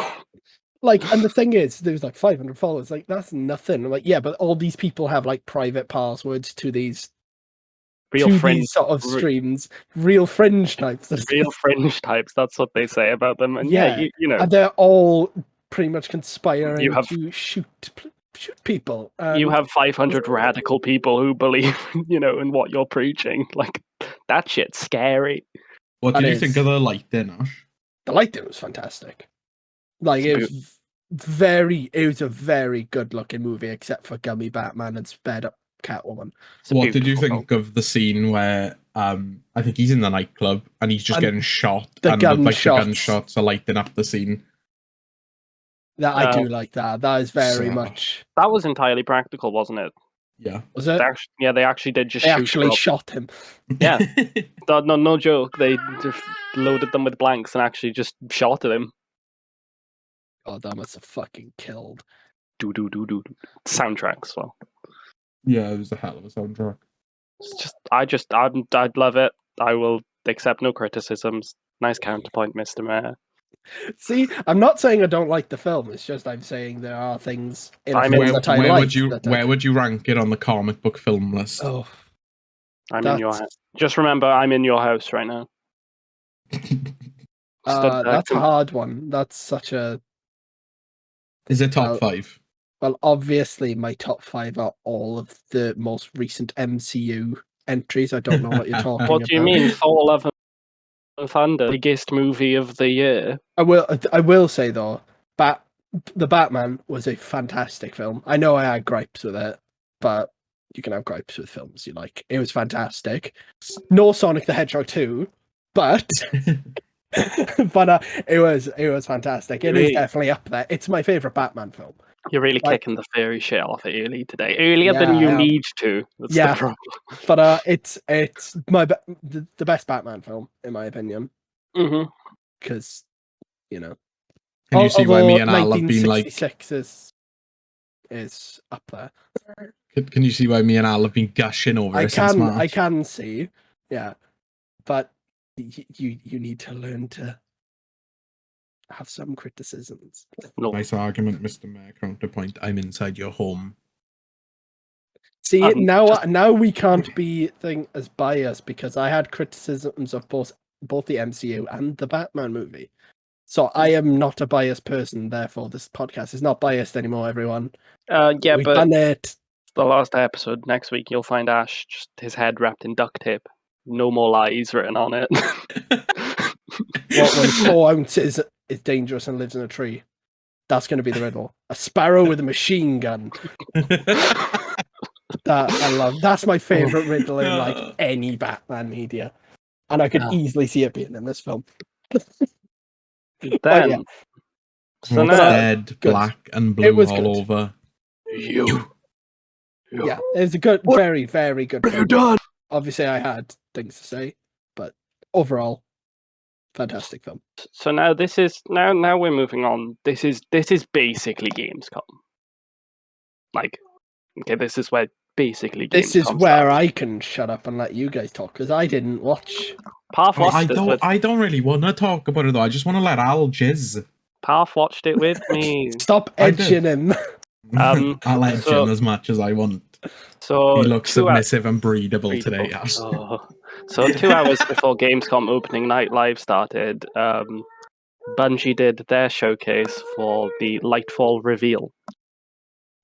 Like, and the thing is, there's like 500 followers, like that's nothing. Like, yeah, but all these people have like private passwords to these these sort of streams, real fringe types. Real fringe types, that's what they say about them. And yeah, you know. And they're all pretty much conspiring to shoot people. You have 500 radical people who believe, in what you're preaching. Like, that shit's scary. What did you think of the lighting, Ash? The lighting was fantastic. Like, it was a very good looking movie, except for Gummy Batman and Sped Up Catwoman. What did you think of the scene where I think he's in the nightclub and he's just getting shot, the gunshots are lighting up the scene? That I do like that. That is very much. That was entirely practical, wasn't it? Yeah. Was it? They actually did just. They actually shot him. Yeah. No joke. They just loaded them with blanks and actually just shot at him. Oh, that must have fucking killed. Do. Soundtrack as well. Yeah, it was a hell of a soundtrack. It's I'd love it. I will accept no criticisms. Nice counterpoint, Mr. Mayor. See, I'm not saying I don't like the film. It's just I'm saying there are things in the film that I like. Where would you rank it on the comic book film list? Oh, I'm in your house. Just remember, I'm in your house right now. That's a hard one. That's such a. Is it top 5? Well, obviously, my top 5 are all of the most recent MCU entries. I don't know what you're talking about. What do you mean, Thor: Love and Thunder, biggest movie of the year? I will say though, the Batman was a fantastic film. I know I had gripes with it, but you can have gripes with films you like. It was fantastic. No Sonic the Hedgehog 2, but but it was fantastic. It is definitely up there. It's my favorite Batman film. You're really kicking the fairy shit off it early today, earlier than you need to. That's the problem. But it's the best Batman film in my opinion. Because Can you see why me and Al have been like? 1966 is up there. Can you see why me and Al have been gushing over it since March? I can see, yeah, but you need to learn to have some criticisms. No. Nice argument, Mr. Mayor. Counterpoint. I'm inside your home. See, now we can't be as biased because I had criticisms of both the MCU and the Batman movie. So I am not a biased person, therefore this podcast is not biased anymore, everyone. We've done it. The last episode, next week you'll find Ash, just his head wrapped in duct tape. No more lies written on it. What when 4 ounces is dangerous and lives in a tree? That's going to be the riddle. A sparrow with a machine gun. That I love. That's my favorite riddle in like any Batman media, and I could easily see it being in this film. Then, so now, red, black, and blue all over. You. Yeah, it was a good, very, very good. What have you done? Obviously, I had things to say, but overall, fantastic film. So now this is now we're moving on. This is basically Gamescom. Like, okay, this is where basically this is where I can shut up and let you guys talk because I didn't watch. I don't really want to talk about it though. I just want to let Al jizz. Parth watched it with me. Stop edging him. I'll edge him as much as I want. So He looks 2 hours. submissive and breedable today, Ash. So 2 hours before Gamescom opening night live started, Bungie did their showcase for the Lightfall reveal.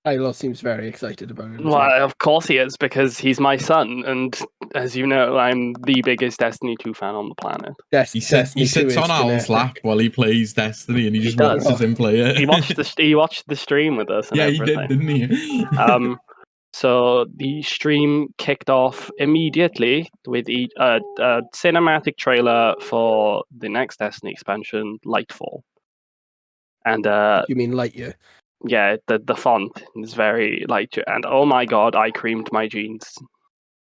Kylo seems very excited about it. Well, of course he is, because he's my son, and as you know, I'm the biggest Destiny 2 fan on the planet. He sits on Al's lap while he plays Destiny, and he just watches him play it. He watched the stream with us. And everything. He did, didn't he? So the stream kicked off immediately with a cinematic trailer for the next Destiny expansion, Lightfall. And you mean Lightyear? Yeah, the font is very Lightyear, and oh my god, I creamed my jeans.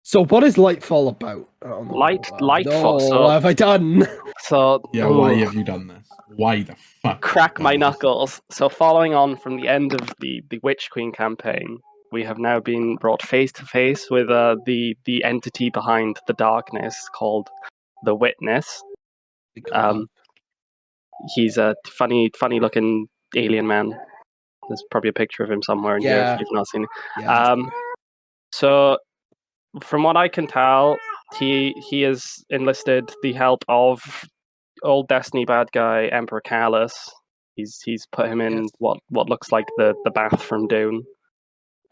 So what is Lightfall about? Lightfall. No, So, what have I done? So why have you done this? Why the fuck? Crack my knuckles. So following on from the end of the Witch Queen campaign, we have now been brought face to face with the entity behind the darkness called the Witness. He's a funny looking alien man. There's probably a picture of him somewhere in here if you've not seen it. Yeah. So from what I can tell, he has enlisted the help of old Destiny bad guy Emperor Callus. He's put him in what looks like the bath from Dune.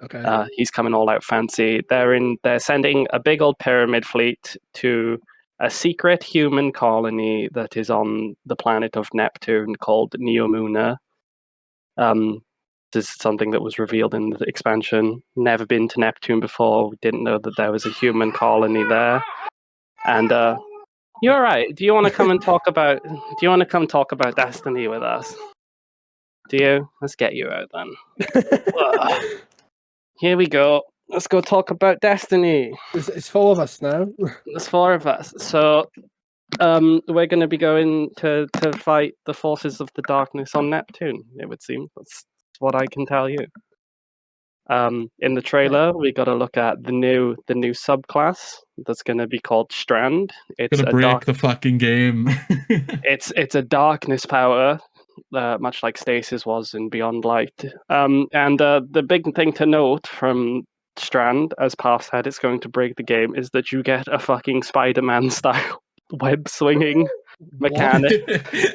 Okay. He's coming all out fancy. They're sending a big old pyramid fleet to a secret human colony that is on the planet of Neptune called Neomuna. This is something that was revealed in the expansion. Never been to Neptune before. We didn't know that there was a human colony there. And you're right. Do you want to come talk about Destiny with us? Do you? Let's get you out then. Here we go. Let's go talk about Destiny. It's 4 of us now. There's 4 of us. So we're going to be going to fight the forces of the darkness on Neptune, it would seem. That's what I can tell you. In the trailer, we got to look at the new subclass that's going to be called Strand. It's gonna break the fucking game. it's a darkness power, much like Stasis was in Beyond Light. And the big thing to note from Strand, as Path said, it's going to break the game, is that you get a fucking Spider-Man style web swinging mechanic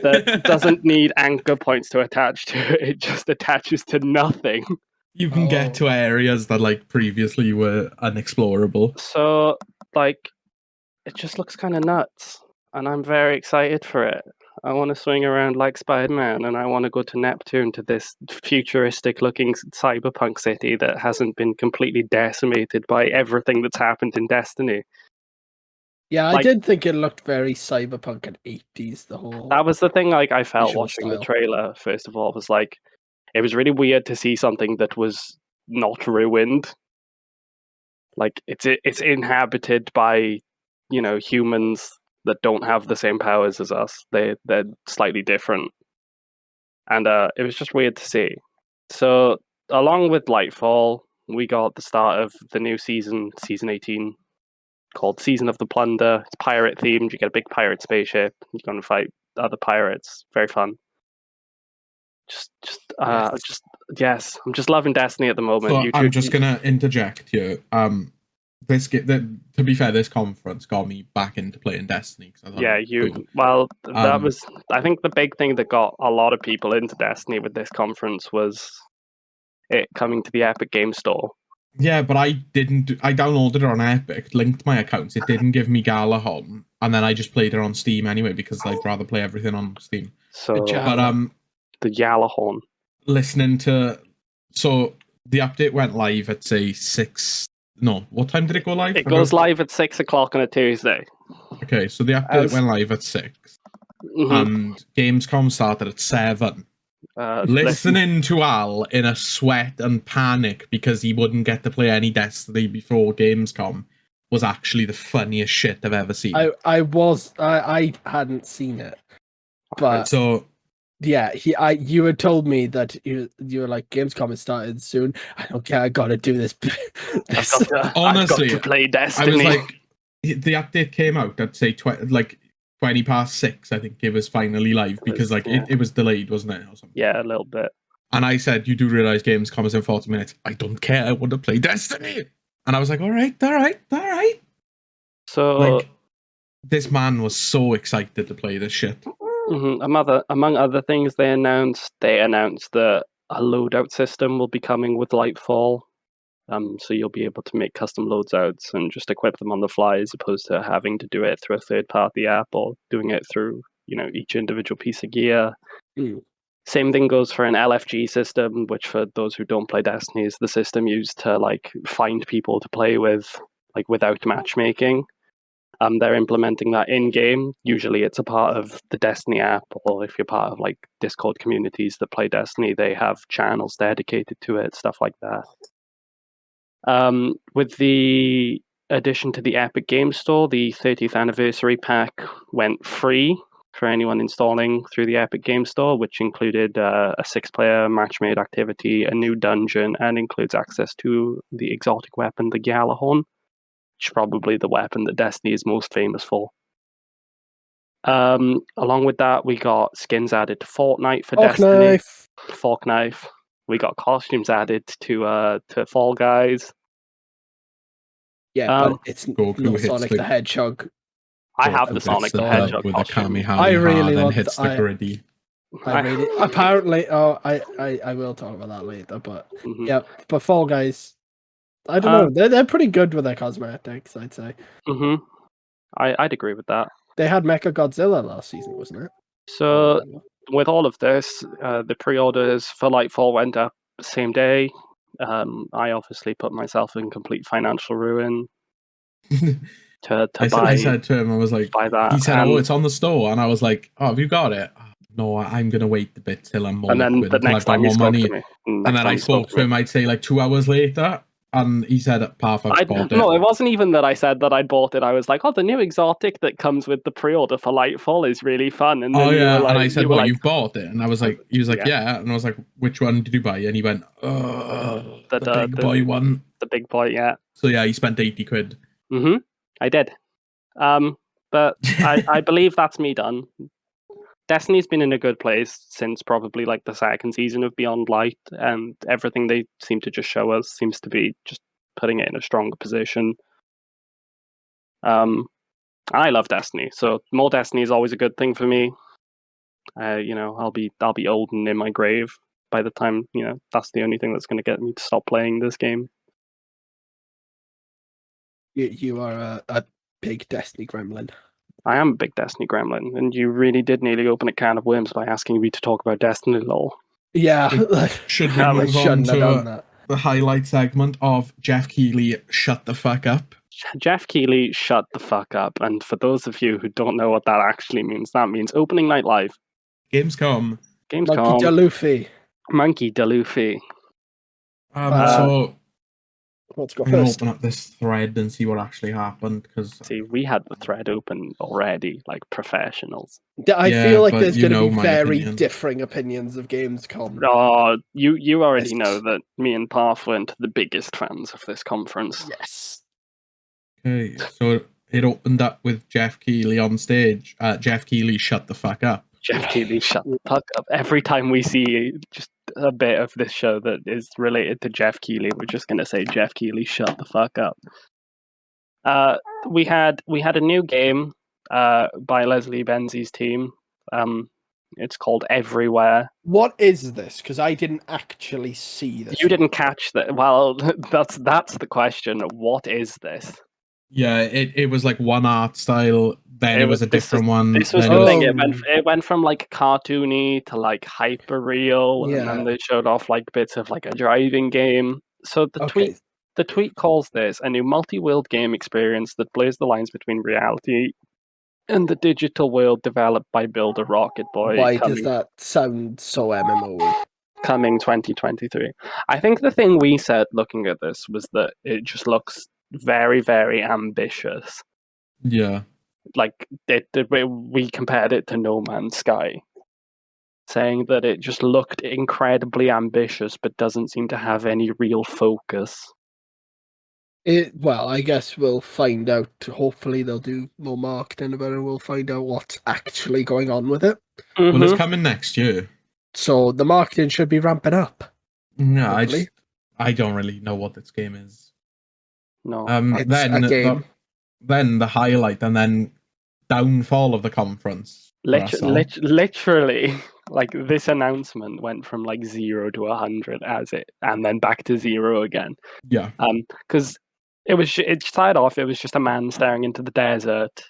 that doesn't need anchor points to attach to it. It just attaches to nothing. You can get to areas that previously were unexplorable. So it just looks kind of nuts, and I'm very excited for it. I want to swing around like Spider-Man, and I want to go to Neptune, to this futuristic-looking cyberpunk city that hasn't been completely decimated by everything that's happened in Destiny. Yeah, I did think it looked very cyberpunk and 80s, the whole... That was the thing I felt watching style. the trailer, first of all, was it was really weird to see something that was not ruined. It's inhabited by, humans that don't have the same powers as us. They're slightly different. And it was just weird to see. So, along with Lightfall, we got the start of the new season 18, called Season of the Plunder. It's pirate themed. You get a big pirate spaceship. You're going to fight other pirates. Very fun. Yes. I'm just loving Destiny at the moment. So I'm just gonna interject here. To be fair, this conference got me back into playing Destiny. Cool. Well, that was, I think, the big thing that got a lot of people into Destiny with this conference was it coming to the Epic Game Store. Yeah, but I didn't. I downloaded it on Epic, linked my accounts. It didn't give me Galahad, and then I just played it on Steam anyway because I'd rather play everything on Steam. So, the Galahad. So the update went live at say 6. No, what time did it go live? It goes live at 6 o'clock on a Tuesday. Okay, so the update went live at 6, and Gamescom started at 7. Listening to Al in a sweat and panic because he wouldn't get to play any Destiny before Gamescom was actually the funniest shit I've ever seen. I hadn't seen it, but yeah, you had told me that you were like, Gamescom has started soon. I gotta do this. Honestly, I've got to play Destiny. I was like, the update came out. I'd say 20 past 6. I think it was finally live because it was delayed, wasn't it? Or something. Yeah, a little bit. And I said, you do realize Gamescom is in 40 minutes. I don't care. I want to play Destiny. And I was like, all right. So, Like, this man was so excited to play this shit. among other things, they announced that a loadout system will be coming with Lightfall. So you'll be able to make custom loadouts and just equip them on the fly, as opposed to having to do it through a third-party app or doing it through, each individual piece of gear. Same thing goes for an LFG system, which for those who don't play Destiny is the system used to find people to play with, without matchmaking. They're implementing that in game. Usually, it's a part of the Destiny app, or if you're part of Discord communities that play Destiny, they have channels dedicated to it, stuff like that. With the addition to the Epic Games Store, the 30th anniversary pack went free for anyone installing through the Epic Games Store, which included a 6-player match-made activity, a new dungeon, and includes access to the exotic weapon, the Gjallarhorn, which is probably the weapon that Destiny is most famous for. Along with that, we got skins added to Fortnite for Destiny. Fork Knife. We got costumes added to Fall Guys. Yeah, but it's Goku not hits Sonic the Hedgehog. I have the Sonic the Hedgehog with costume. the Kamehameha, I really then want hits the griddy. Apparently, I will talk about that later. But Mhm. but Fall Guys, I don't know. They're pretty good with their cosmetics, I'd say. I'd agree with that. They had Mecha Godzilla last season, wasn't it? So with all of this, the pre-orders for Lightfall went up the same day. I obviously put myself in complete financial ruin to buy. I said to him, I was like, buy that. He said, "Oh, it's on the store," and I was like, "Oh, have you got it?" No, I'm gonna wait a bit till I'm more and then liquid, the next time he spoke to me, and then I spoke to him, I'd say 2 hours later, and he said, "Parf, I've bought it." No, it wasn't even that I said that I'd bought it. I was like, "Oh, the new exotic that comes with the pre-order for Lightfall is really fun." And then and I said, "What, you've bought it?" And I was like, he was like, Yeah. "Yeah," and I was like, "Which one did you buy?" And he went, the big boy one. The big boy, yeah. So yeah, he spent 80 quid. I did. But I believe that's me done. Destiny's been in a good place since probably the second season of Beyond Light, and everything they seem to just show us seems to be just putting it in a stronger position. I love Destiny, so more Destiny is always a good thing for me. I'll be old and in my grave by the time that's the only thing that's going to get me to stop playing this game. You are a big Destiny gremlin. I am a big Destiny gremlin, and you really did nearly open a can of worms by asking me to talk about Destiny, lol. Yeah. Should we move on to the highlight segment of Geoff Keighley, shut the fuck up? Geoff Keighley, shut the fuck up. And for those of you who don't know what that actually means, that means opening night live. Gamescom. Monkey D. Luffy. So let's go I'm going to first. open up this thread and see what actually happened. See, we had the thread open already, like professionals. I feel like there's going to be very differing opinions of Gamescom. Oh, you already know that me and Parf weren't the biggest fans of this conference. Yes. Okay, so it opened up with Geoff Keighley on stage. Geoff Keighley, shut the fuck up. Geoff Keighley, shut the fuck up. Every time we see just a bit of this show that is related to Geoff Keighley, we're just going to say, Geoff Keighley, shut the fuck up. We had a new game by Leslie Benzies' team. It's called Everywhere. What is this? Because I didn't actually see this. You didn't catch that? Well, that's the question. What is this? Yeah, it was one art style, then it was a different one. This was the thing. It went from cartoony to hyper real, and then they showed off bits of a driving game. So the tweet calls this a new multi-world game experience that blurs the lines between reality and the digital world developed by Builder Rocket Boy. Why does that sound so MMO-y? Coming 2023. I think the thing we said looking at this was that it just looks very, very ambitious. Yeah. We compared it to No Man's Sky, saying that it just looked incredibly ambitious but doesn't seem to have any real focus. Well, I guess we'll find out. Hopefully they'll do more marketing about it and we'll find out what's actually going on with it. Well, it's coming next year. So the marketing should be ramping up. No, Hopefully. I don't really know what this game is. No. It's a game. Then the highlight, and then downfall of the conference. Literally, like this announcement went from like 0 to 100 and then back to 0 again. Yeah. Because it started off. It was just a man staring into the desert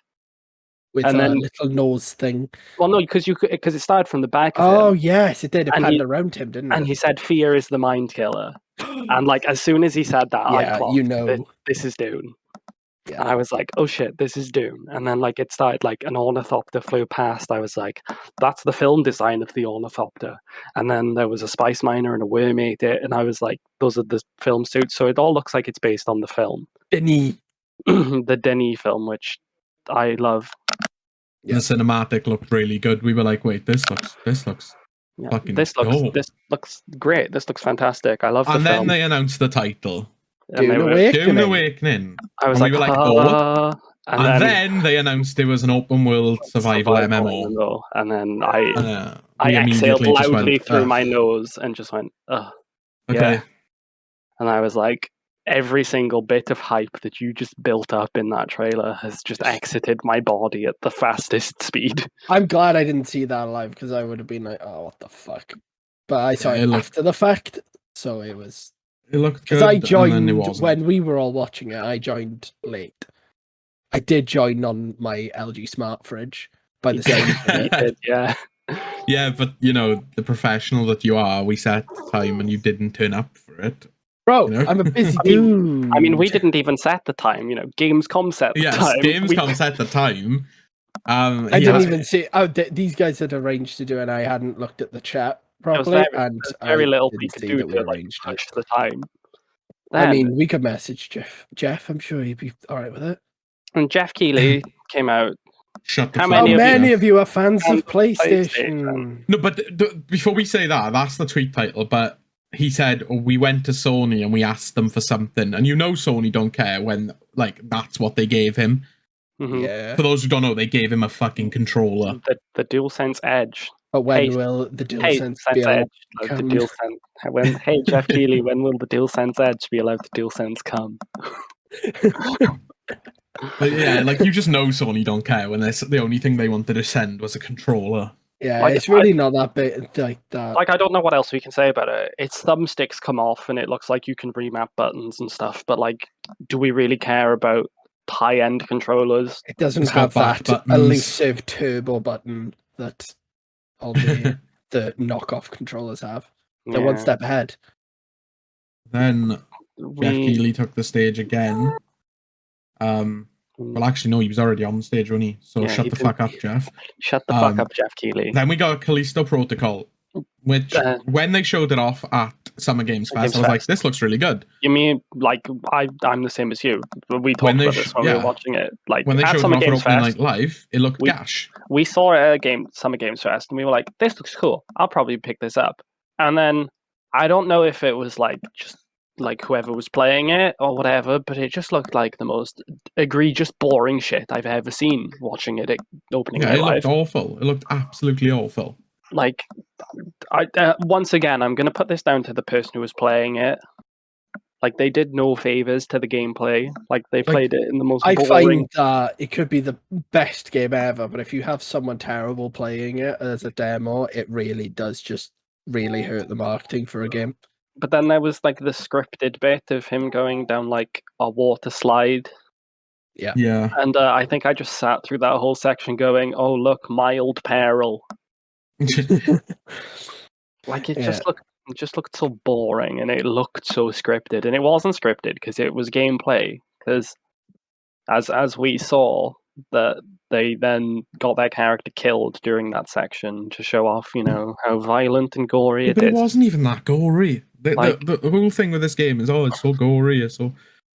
With and a then little nose thing. Well, no, because it started from the back of Oh him, yes, it did. It And panned he- around him, didn't and it? he said, "Fear is the mind killer." And like as soon as he said that, I Yeah, clocked, you know. this is Dune. Yeah. And I was like, "Oh shit, this is Dune." And then like it started, like an ornithopter flew past. I was like, "That's the film design of the ornithopter." And then there was a spice miner and a worm ate it, and I was like, "Those are the film suits." So it all looks like it's based on the film, Denny. the Denis film, which I love. The cinematic looked really good. We were like, wait, this looks Yeah, fucking this dope. looks great. This looks fantastic. I love the And then film. they announced the title, And they Dune were- Awakening. Dune Awakening. I was And like, we were like, oh. and then they announced it was an open world survival MMO. And then I We exhaled immediately just loudly went, through "Ugh, my nose and just went, ugh. okay. Yeah. And I was like, every single bit of hype that you just built up in that trailer has just exited my body at the fastest speed. I'm glad I didn't see that live because I would have been like, "Oh, what the fuck!" But I saw Yeah, it after the fact, so it was It looked good. because I and then it joined wasn't. when we were all watching it. I joined late. I did join on my LG Smart Fridge by the same. You did, yeah. Yeah, but you know, the professional that you are, we set time and you didn't turn up for it. Bro, You know? I'm a busy I mean- dude. I mean, we didn't even set the time, Gamescom set the Yes, time. Gamescom set the time. I didn't even see. Oh, these guys had arranged to do it, and I hadn't looked at the chat properly, and very I little we didn't could see do that we to like arranged it. push the time. I Then- mean, we could message Jeff. Jeff, I'm sure he'd be all right with it. and Geoff Keighley came out. Shut the How fuck How many up, of you- many Jeff. of you are fans Fans of of PlayStation? PlayStation. No, but before we say that, that's the tweet title. But he said, oh, we went to Sony and we asked them for something. And you know Sony don't care when, like, that's what they gave him. Mhm. Yeah. For those who don't know, they gave him a fucking controller. The DualSense Edge. But when Hey, will the Hey, DualSense Sense be allowed Edge. to The come? DualSense. Hey, Geoff Keighley, when will the DualSense Edge be allowed to DualSense come? But yeah, like, you just know Sony don't care when the only thing they wanted to send was a controller. Yeah, Like, it's really not that big like that. Like, I don't know what else we can say about it. Its thumbsticks come off, and it looks like you can remap buttons and stuff. But like, do we really care about high-end controllers? It doesn't It's got have back that buttons. elusive turbo button that all the knockoff controllers have. They're one Yeah. step ahead. Then Geoff We- Keighley took the stage again. Well, actually, no, he was already on stage, wasn't he? So Yeah, shut he the did. fuck up, Jeff. Shut the fuck up, Geoff Keighley. Then we got Kalisto Protocol, which when they showed it off at Summer Games Fest, I was like, this looks really good. You mean like I'm the same as you? We talked When they about this when we were yeah. watching it. Like When they at showed it Summer off at Games Opening Fest, Night Live, it looked we- gash. we saw it at Summer Games Fest, and we were like, "This looks cool. I'll probably pick this up." And then I don't know if it was like just like whoever was playing it or whatever, but it just looked like the most egregious, boring shit I've ever seen watching it at Opening Yeah, Night it Live. looked awful. It looked absolutely awful. Like, once again, I'm going to put this down to the person who was playing it. Like, they did no favors to the gameplay. Like, they played it in the most I boring. find that it could be the best game ever, but if you have someone terrible playing it as a demo, it really does just really hurt the marketing for a game. But then there was like the scripted bit of him going down like a water slide. Yeah. And I think I just sat through that whole section going, "Oh look, mild peril." Like it just looked so boring, and it looked so scripted, and it wasn't scripted because it was gameplay. Because as we saw, that they then got their character killed during that section to show off, how violent and gory Yeah, it but is. it wasn't even that gory. Like- The whole thing with this game is, it's so gory,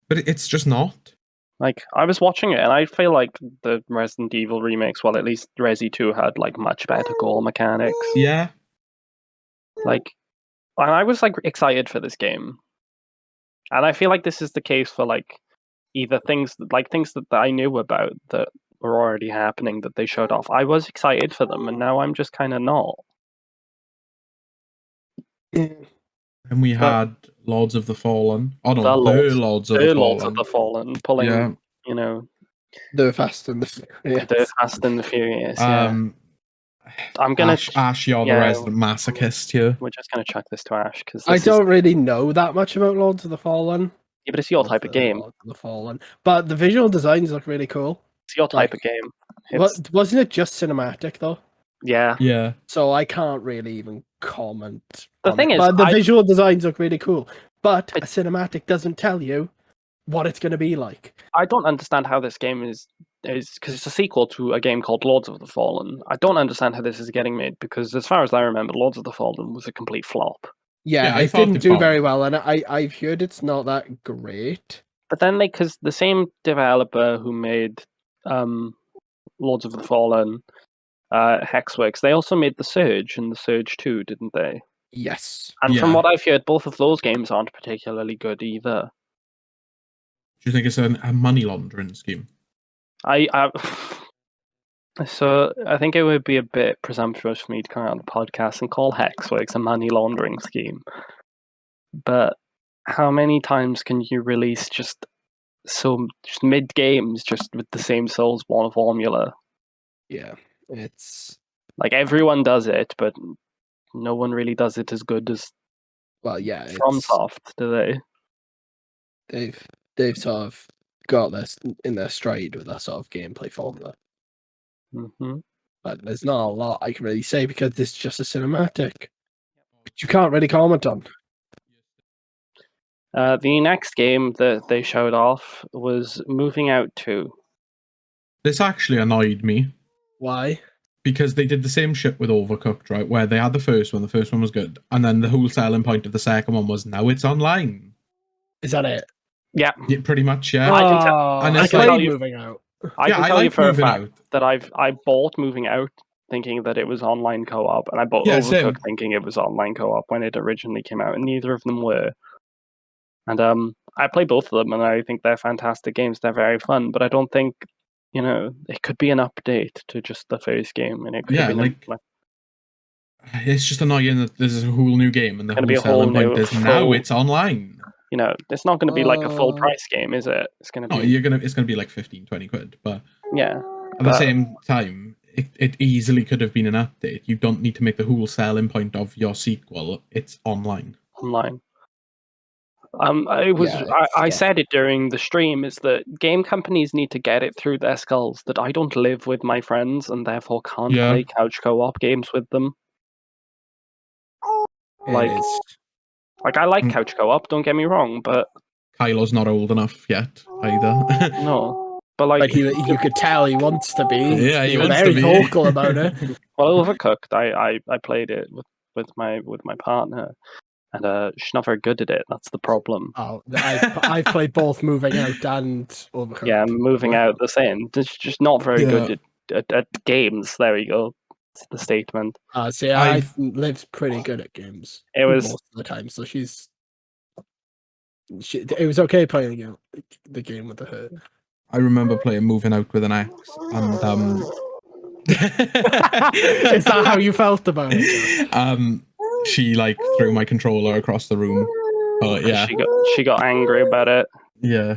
but it's just not. Like, I was watching it, and I feel like the Resident Evil remakes, well, at least Resi 2 had, like, much better gore mechanics. Yeah. Like, and I was, like, excited for this game. And I feel like this is the case for, like, either things that I knew about that were already happening that they showed off. I was excited for them, and now I'm just kind of not. And we had Lords of the Fallen. Oh no, The Lords of the Fallen. Lords of the Fallen pulling, Yeah. you know, The Fast and the Furious. the Fast and the Furious. Yeah, I'm gonna Ash, you're the resident masochist here. We're just gonna chuck this to Ash because I don't really know that much about Lords of the Fallen. Yeah, but it's your type of game. Lords of the Fallen, but the visual designs look really cool. It's your type of game. Wasn't it just cinematic though? Yeah. Yeah. So I can't really even comment. The thing is, but the visual designs look really cool. But a cinematic doesn't tell you what it's going to be like. I don't understand how this game is because it's a sequel to a game called Lords of the Fallen. I don't understand how this is getting made because, as far as I remember, Lords of the Fallen was a complete flop. Yeah, it didn't do very well, and I've heard it's not that great. But then, because the same developer who made Lords of the Fallen, Hexworks, they also made The Surge and The Surge 2, didn't they? Yes. And from what I've heard, both of those games aren't particularly good either. Do you think it's a money laundering scheme? So I think it would be a bit presumptuous for me to come out on the podcast and call Hexworks a money laundering scheme. But how many times can you release just mid games just with the same Soulsborne formula? Yeah, it's like everyone does it, but no one really does it as good as FromSoft, do they? They've sort of got this in their stride with that sort of gameplay formula. Mm-hmm. But there's not a lot I can really say because it's just a cinematic, which you can't really comment on. The next game that they showed off was Moving Out 2. This actually annoyed me. Why? Because they did the same shit with Overcooked, right? Where they had the first one was good, and then the whole selling point of the second one was now it's online. Is that it? Yeah. Pretty much, yeah. I played Moving Out. I can tell you for a fact that I bought Moving Out thinking that it was online co-op, and I bought Overcooked thinking it was online co-op when it originally came out, and neither of them were. And I play both of them, and I think they're fantastic games. They're very fun, but I don't think, it could be an update to just the first game, and it could be it's just annoying that there's a whole new game, and the whole selling point is now it's online. It's not going to be like a full price game, is it? It's going to be. It's going to be like 15, 20 quid, but yeah. At the same time, it easily could have been an update. You don't need to make the whole selling point of your sequel. It's online. I said it during the stream, is that game companies need to get it through their skulls that I don't live with my friends and therefore can't play couch co-op games with them. I like couch co-op, don't get me wrong, but Kylo's not old enough yet either. No, but you could tell he wants to be. Yeah, he wants very to be vocal about it. Well, Overcooked, I played it with my partner. And she's not very good at it. That's the problem. Oh, I've played both Moving Out and Overcooked. Yeah, Moving Out the same. It's just not very good at games. There we go. That's the statement. I Liv's pretty good at games. It was most of the time, so it was okay playing the game with her. I remember playing Moving Out with an ex, and is that how you felt about it? She threw my controller across the room. But yeah, she got angry about it. Yeah.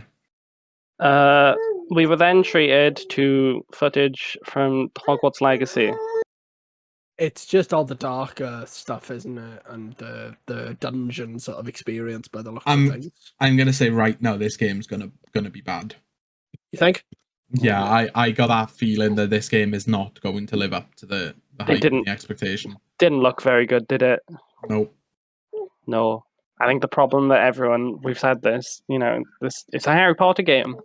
We were then treated to footage from Hogwarts Legacy. It's just all the darker stuff, isn't it? And the dungeon sort of experience by the looks of things. I'm gonna say right now this game's gonna be bad. You think? Yeah, I got that feeling that this game is not going to live up to the hype and the expectation. Didn't look very good, did it? Nope. No. I think the problem that we've said this, it's a Harry Potter game.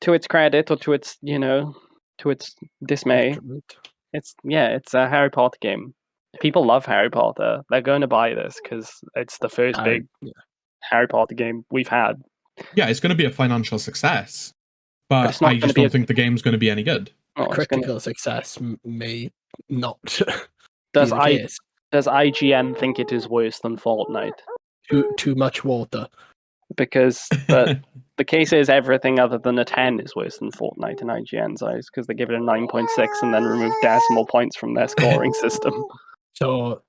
To its credit, or to its, to its dismay, it's a Harry Potter game. People love Harry Potter. They're going to buy this because it's the first big Harry Potter game we've had. Yeah, it's going to be a financial success, but I just don't think the game's going to be any good. Critical success may not. Does IGN think it is worse than Fortnite? Too much water. Because the case is everything other than a 10 is worse than Fortnite in IGN's eyes, because they give it a 9.6 and then remove decimal points from their scoring system. So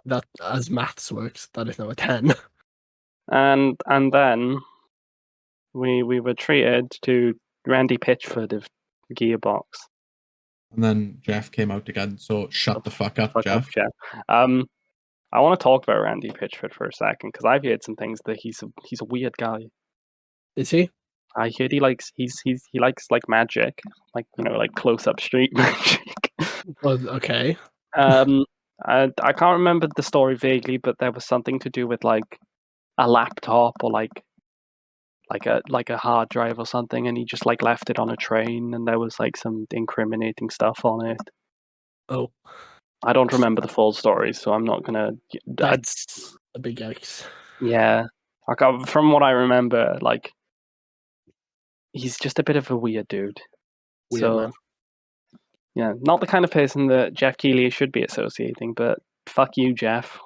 that as maths works, that is now a 10. And then we were treated to Randy Pitchford of Gearbox. And then Geoff came out again, so shut the fuck up, Geoff. Jeff. I want to talk about Randy Pitchford for a second because I've heard some things that he's a weird guy. Is he? I heard he likes like magic, like like close up street magic. Well, okay. I can't remember the story vaguely, but there was something to do with like a laptop or like a hard drive or something, and he just like left it on a train, and there was like some incriminating stuff on it. Oh, I don't remember the full story, so I'm not gonna. that's a big yikes. Yeah, from what I remember, like he's just a bit of a weird dude. Weird man. Yeah, not the kind of person that Geoff Keighley should be associating, but fuck you, Geoff.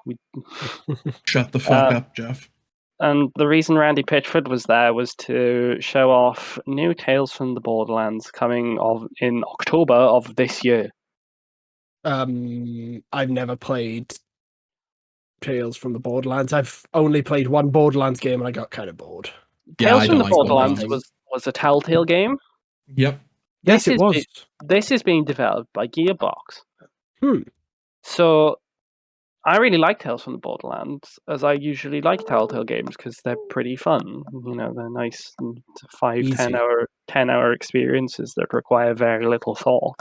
Shut the fuck up, Geoff. And the reason Randy Pitchford was there was to show off new Tales from the Borderlands coming in October of this year. I've never played Tales from the Borderlands. I've only played one Borderlands game and I got kind of bored. Tales from the Borderlands was a Telltale game. Yep. Yes, it was. This is being developed by Gearbox. So I really like Tales from the Borderlands, as I usually like Telltale games because they're pretty fun. They're nice 10-hour experiences that require very little thought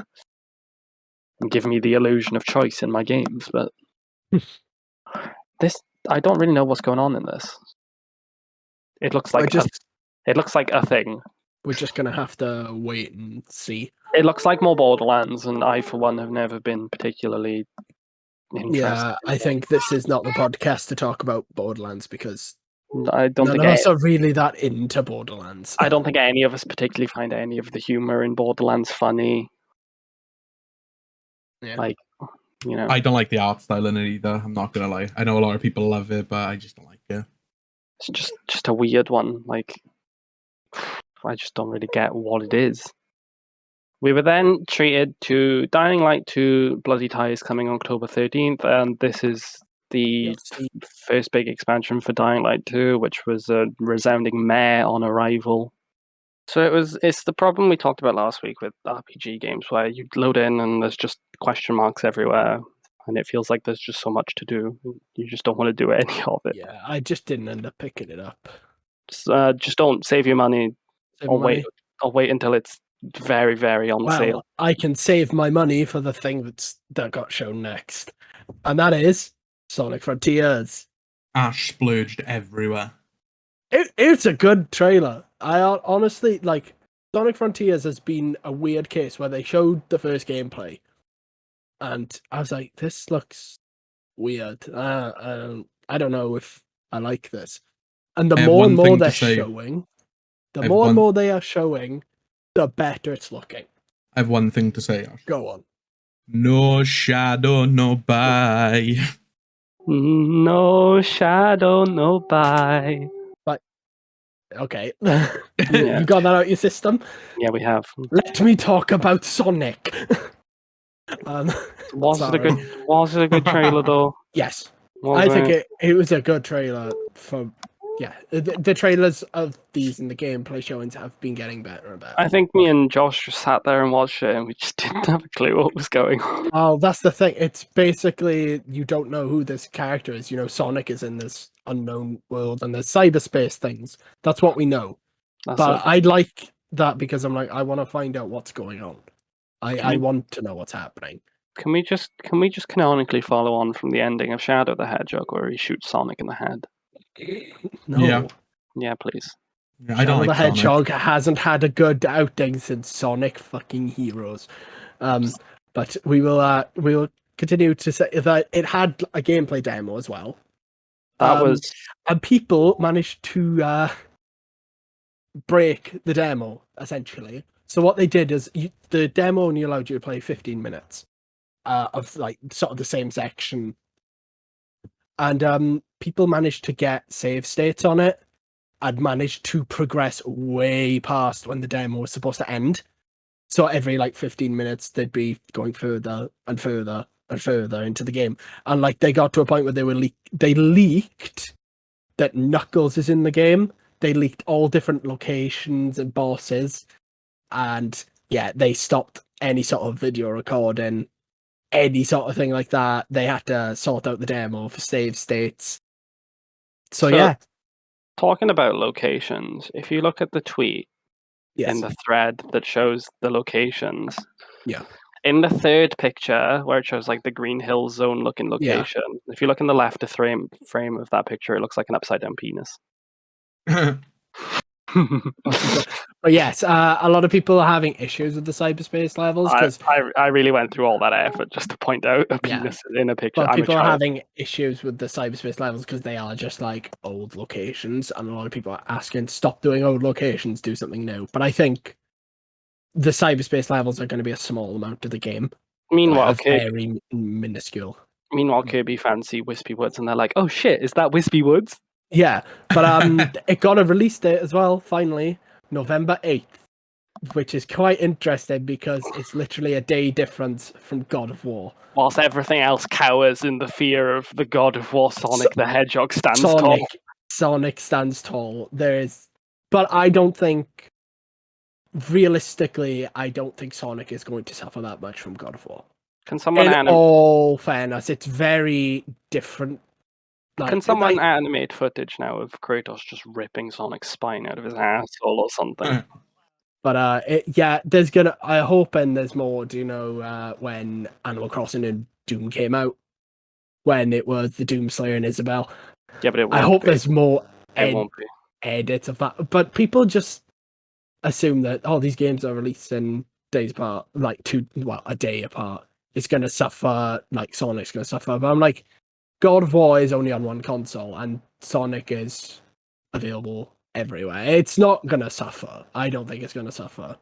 and give me the illusion of choice in my games. But I don't really know what's going on in this. It looks like a thing. We're just gonna have to wait and see. It looks like more Borderlands, and I, for one, have never been particularly interested. Yeah, I think this is not the podcast to talk about Borderlands because I don't think none of us are really that into Borderlands. I don't think any of us particularly find any of the humor in Borderlands funny. Yeah. Like, I don't like the art style in it either. I'm not gonna lie. I know a lot of people love it, but I just don't like it. It's just a weird one. Like, I just don't really get what it is. We were then treated to Dying Light 2 Bloody Ties coming October 13th, and this is the first big expansion for Dying Light 2, which was a resounding meh on arrival. So it's the problem we talked about last week with RPG games, where you load in and there's just question marks everywhere, and it feels like there's just so much to do. You just don't want to do any of it. Yeah, I just didn't end up picking it up. Just don't save your money, or wait until it's very, very on sale. I can save my money for the thing that got shown next, and that is Sonic Frontiers. Ash splurged everywhere. It's a good trailer. I honestly like Sonic Frontiers has been a weird case where they showed the first gameplay, and I was like, "This looks weird. I don't know if I like this." And the more and more they're showing, they are showing, the better it's looking. I have one thing to say, Ash. Go on. No shadow, no buy. No shadow, no buy. But okay, you got that out your system. Yeah, we have. Let me talk about Sonic. Was it a good trailer though? Yes, I think it was a good trailer for. Yeah, the trailers of these and the gameplay showings have been getting better and better. I think me and Josh just sat there and watched it, and we just didn't have a clue what was going on. Oh, that's the thing. It's basically you don't know who this character is. Sonic is in this unknown world, and there's cyberspace things. That's what we know. I like that because I'm like, I want to find out what's going on. I want to know what's happening. Can we just canonically follow on from the ending of Shadow the Hedgehog, where he shoots Sonic in the head? No. Yeah, please. Yeah, I don't like the Sonic. Hedgehog hasn't had a good outing since Sonic fucking Heroes. But we'll continue to say that it had a gameplay demo as well. And people managed to break the demo essentially. So what they did is the demo only allowed you to play 15 minutes of like sort of the same section. And people managed to get save states on it and managed to progress way past when the demo was supposed to end. So every like 15 minutes, they'd be going further and further and further into the game. And like they got to a point where they leaked that Knuckles is in the game. They leaked all different locations and bosses, and yeah, they stopped any sort of video recording, any sort of thing like that. They had to sort out the demo for save states. So yeah. Talking about locations, if you look at the tweet in the thread that shows the locations, in the third picture where it shows like the Green Hill Zone looking location, if you look in the left frame of that picture, it looks like an upside down penis. But yes, a lot of people are having issues with the cyberspace levels because I really went through all that effort just to point out a penis in a picture. But people are having issues with the cyberspace levels because they are just like old locations, and a lot of people are asking, stop doing old locations, do something new. But I think the cyberspace levels are going to be a small amount of the game. Meanwhile, very minuscule. Meanwhile, Kirby fancy Wispy Woods, and they're like, "Oh shit, is that Wispy Woods?" Yeah, but it got a release date as well. Finally, November 8th, which is quite interesting because it's literally a day difference from God of War. Whilst everything else cowers in the fear of the God of War, Sonic the Hedgehog stands tall. Sonic stands tall. But I don't think, realistically, I don't think Sonic is going to suffer that much from God of War. Can someone in all fairness, it's very different. Can someone animate footage now of Kratos just ripping Sonic's spine out of his asshole or something? But I hope and there's more. Do you know when Animal Crossing and Dune came out, when it was the Doomslayer and Isabelle? Yeah, but I hope there's more edits of that. But people just assume that these games are released in days apart, like a day apart. It's gonna suffer, like Sonic's gonna suffer. But I'm like, God of War is only on one console, and Sonic is available everywhere. It's not gonna suffer. I don't think it's gonna suffer,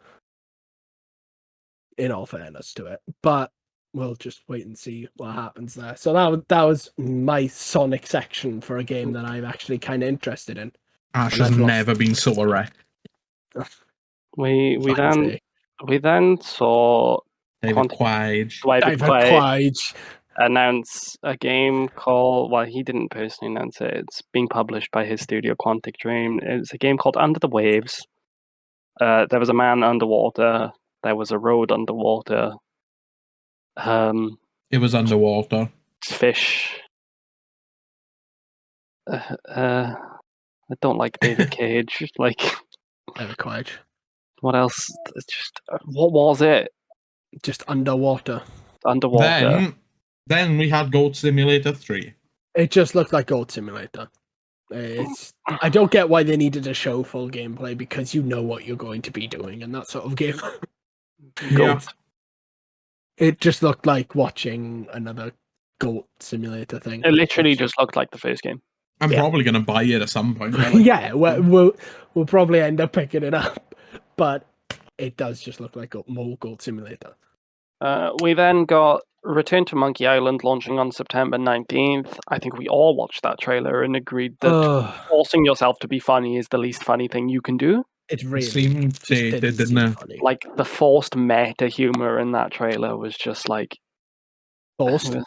in all fairness to it. But we'll just wait and see what happens there. So that was my Sonic section for a game that I'm actually kind of interested in. Ash has never been so erect. We then saw David Quaid announce a game called, well, he didn't personally announce it, it's being published by his studio Quantic Dream. It's a game called Under the Waves. There was a man underwater, there was a road underwater. It was underwater. Fish. I don't like David Cage. Like, David Quaid. What else? It's just, what was it? Just underwater. Then we had Goat Simulator 3. It just looked like Goat Simulator. I don't get why they needed to show full gameplay, because you know what you're going to be doing in that sort of game. Yeah. It just looked like watching another Goat Simulator thing. It literally just looked like the first game. I'm probably going to buy it at some point. Yeah, we'll probably end up picking it up, but it does just look like more Goat Simulator. We then got Return to Monkey Island launching on September 19th. I think we all watched that trailer and agreed that forcing yourself to be funny is the least funny thing you can do. It really seemed dated, didn't it? Funny. Like, the forced meta humor in that trailer was just like... Forced?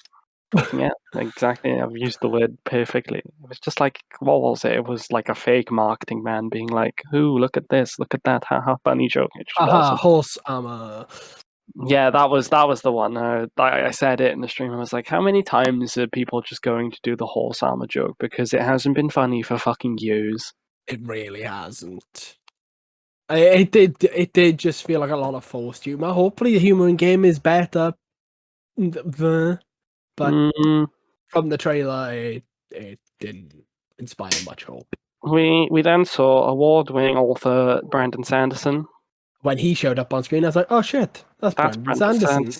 Yeah, exactly. I've used the word perfectly. It was just like, what was it? It was like a fake marketing man being like, "Ooh, look at this, look at that, haha, funny joke." Horse armor. Yeah, that was the one. I said it in the stream. I was like, how many times are people just going to do the horse armor joke? Because it hasn't been funny for fucking years. It really hasn't. It did just feel like a lot of forced humor. Hopefully the humor in game is better. But from the trailer, it didn't inspire much hope. We then saw award-winning author Brandon Sanderson. When he showed up on screen, I was like, "Oh shit, that's Brandon Sanderson!"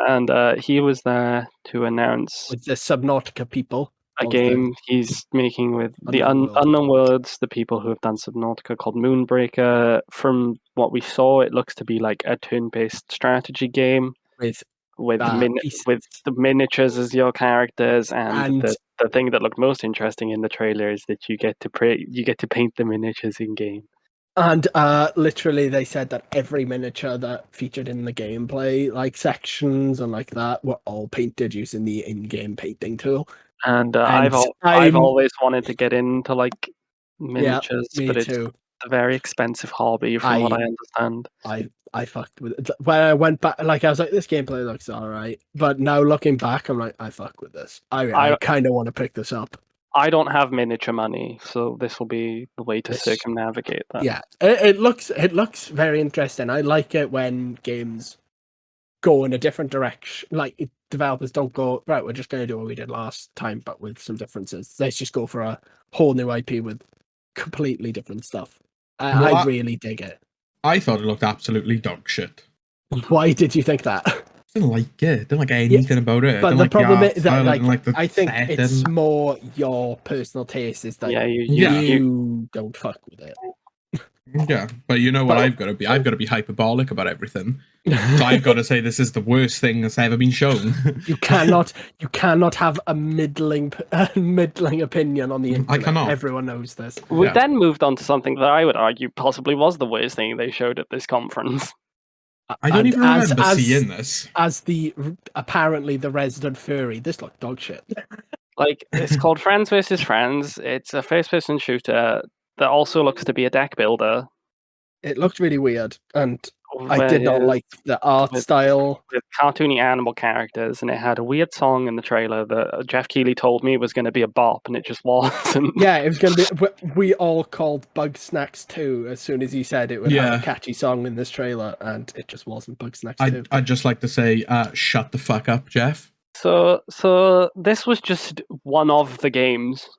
And he was there to announce with the Subnautica people a game he's making with the Unknown Worlds, the people who have done Subnautica, called Moonbreaker. From what we saw, it looks to be like a turn-based strategy game with the miniatures as your characters, and the thing that looked most interesting in the trailer is that you get to paint the miniatures in game. And literally, they said that every miniature that featured in the gameplay, like sections and like that, were all painted using the in-game painting tool. And And I've always wanted to get into like Yeah, miniatures, me but it's too. a very expensive hobby, from what I understand. I fucked with it. When I went back, like I was like, this gameplay looks alright, but now looking back, I'm like, I fuck with this. I kind of want to pick this up. I don't have miniature money, so this will be the way to circumnavigate that. Yeah, it looks very interesting. I like it when games go in a different direction. Like developers don't go right. We're just going to do what we did last time, but with some differences. Let's just go for a whole new IP with completely different stuff. I really dig it. I thought it looked absolutely dog shit. Why did you think that? I didn't like it. Didn't like anything about it. But the problem is that I think setting. it's more your personal taste is that you don't fuck with it. Yeah, but you know what I've got to be? I've got to be hyperbolic about everything. So I've got to say this is the worst thing that's ever been shown. You cannot have a middling opinion on the internet. I cannot. Everyone knows this. We then moved on to something that I would argue possibly was the worst thing they showed at this conference. I don't even remember seeing this. As apparently the resident furry, this looked dog shit. Like, it's called Friends vs. Friends. It's a first-person shooter that also looks to be a deck builder. It looked really weird, and I did not like the art style. With cartoony animal characters, and it had a weird song in the trailer that Geoff Keighley told me was going to be a bop, and it just wasn't. Yeah, it was going to be... We all called Bug Snacks 2 as soon as he said it would have a catchy song in this trailer, and it just wasn't Bug Snacks 2. I'd just like to say, shut the fuck up, Jeff. So this was just one of the games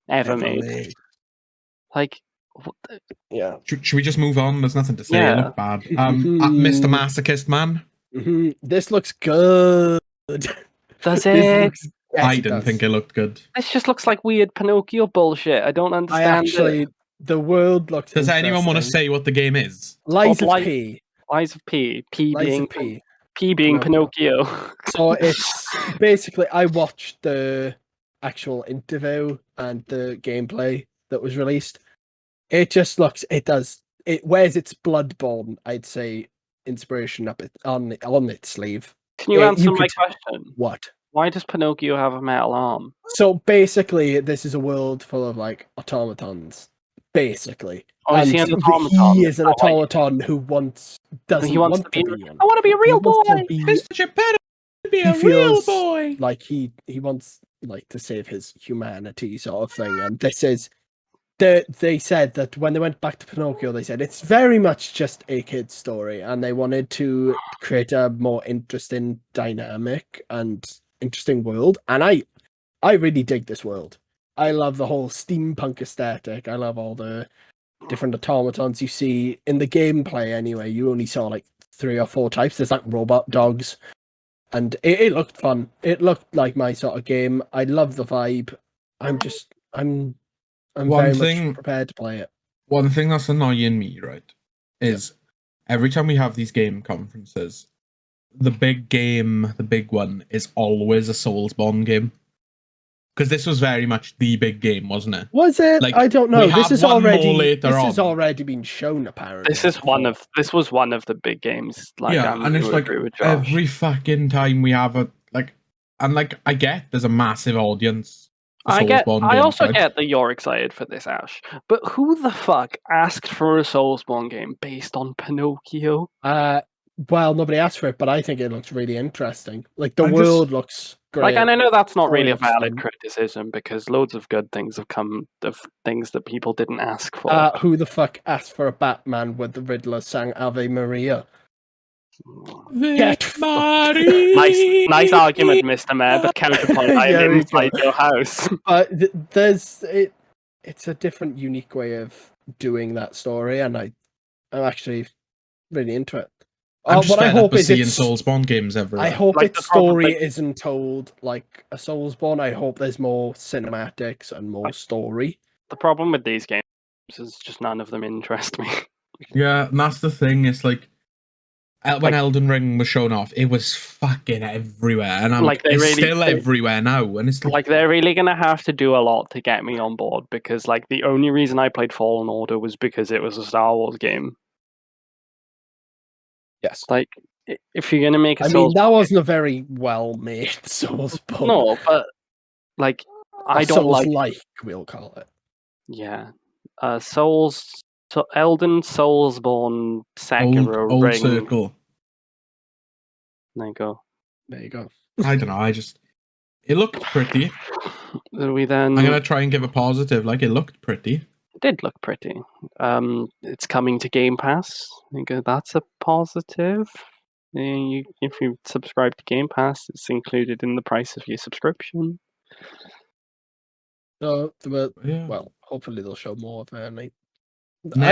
ever made. Like, yeah. Should we just move on? There's nothing to say. It looked bad. Mr. Masochist Man. This looks good. Does it? I didn't think it looked good. This just looks like weird Pinocchio bullshit. I don't understand. The world looks. Does anyone want to say what the game is? Lies of P. Lies of P. P Lies being of P. P being Pinocchio. So it's basically, I watched the actual interview and the gameplay that was released. It just looks, it wears its Bloodborne, I'd say, inspiration up on its sleeve. Can you answer my question? What? Why does Pinocchio have a metal arm? So basically, this is a world full of like automatons. Basically. Oh, is he an automaton? He is an automaton who doesn't want to be one. I want to be a real boy. Mr. Better be a real boy. Like he wants like to save his humanity sort of thing. And this is they said that when they went back to Pinocchio, they said it's very much just a kid's story, and they wanted to create a more interesting dynamic and interesting world. And I really dig this world. I love the whole steampunk aesthetic. I love all the different automatons you see in the gameplay. Anyway, you only saw like 3 or 4 types. There's like robot dogs, and it looked fun. It looked like my sort of game. I love the vibe. I'm very much prepared to play it. One thing that's annoying me, right, is every time we have these game conferences, the big one is always a Soulsborne game. Because this was very much the big game, wasn't it? Was it? Like, I don't know. This has already been shown, apparently. This was one of the big games. Like, and it's like every fucking time we have I get there's a massive audience. I also get that you're excited for this, Ash. But who the fuck asked for a Soulsborne game based on Pinocchio? Well, nobody asked for it, but I think it looks really interesting. Like, the world looks great. Like, and I know that's not really a valid criticism, because loads of good things have come of things that people didn't ask for. Who the fuck asked for a Batman with the Riddler sang Ave Maria? Get Maria! Nice argument, Mr. Mayor, but counterpoint, I am inside your house. But it's a different, unique way of doing that story, and I'm actually really into it. What I hope is seeing Soulsborne games everywhere. I hope its story isn't told like a Soulsborne. I hope there's more cinematics and more story. The problem with these games is just none of them interest me. Yeah, and that's the thing. It's like when Elden Ring was shown off, it was fucking everywhere, and it's still everywhere now. And it's like they're really gonna have to do a lot to get me on board, because like the only reason I played Fallen Order was because it was a Star Wars game. Yes. Like, if you're gonna make a Souls, that wasn't a very well made Souls. No, but like I don't like we'll call it. Yeah, Souls. So Elden, Soulsborne, Sekiro, old Ring. Circle. There you go. I don't know. It looked pretty. We then. I'm gonna try and give a positive. Like, it looked pretty. It did look pretty. It's coming to Game Pass. I think that's a positive. If you subscribe to Game Pass, it's included in the price of your subscription. So, well, hopefully they'll show more of it.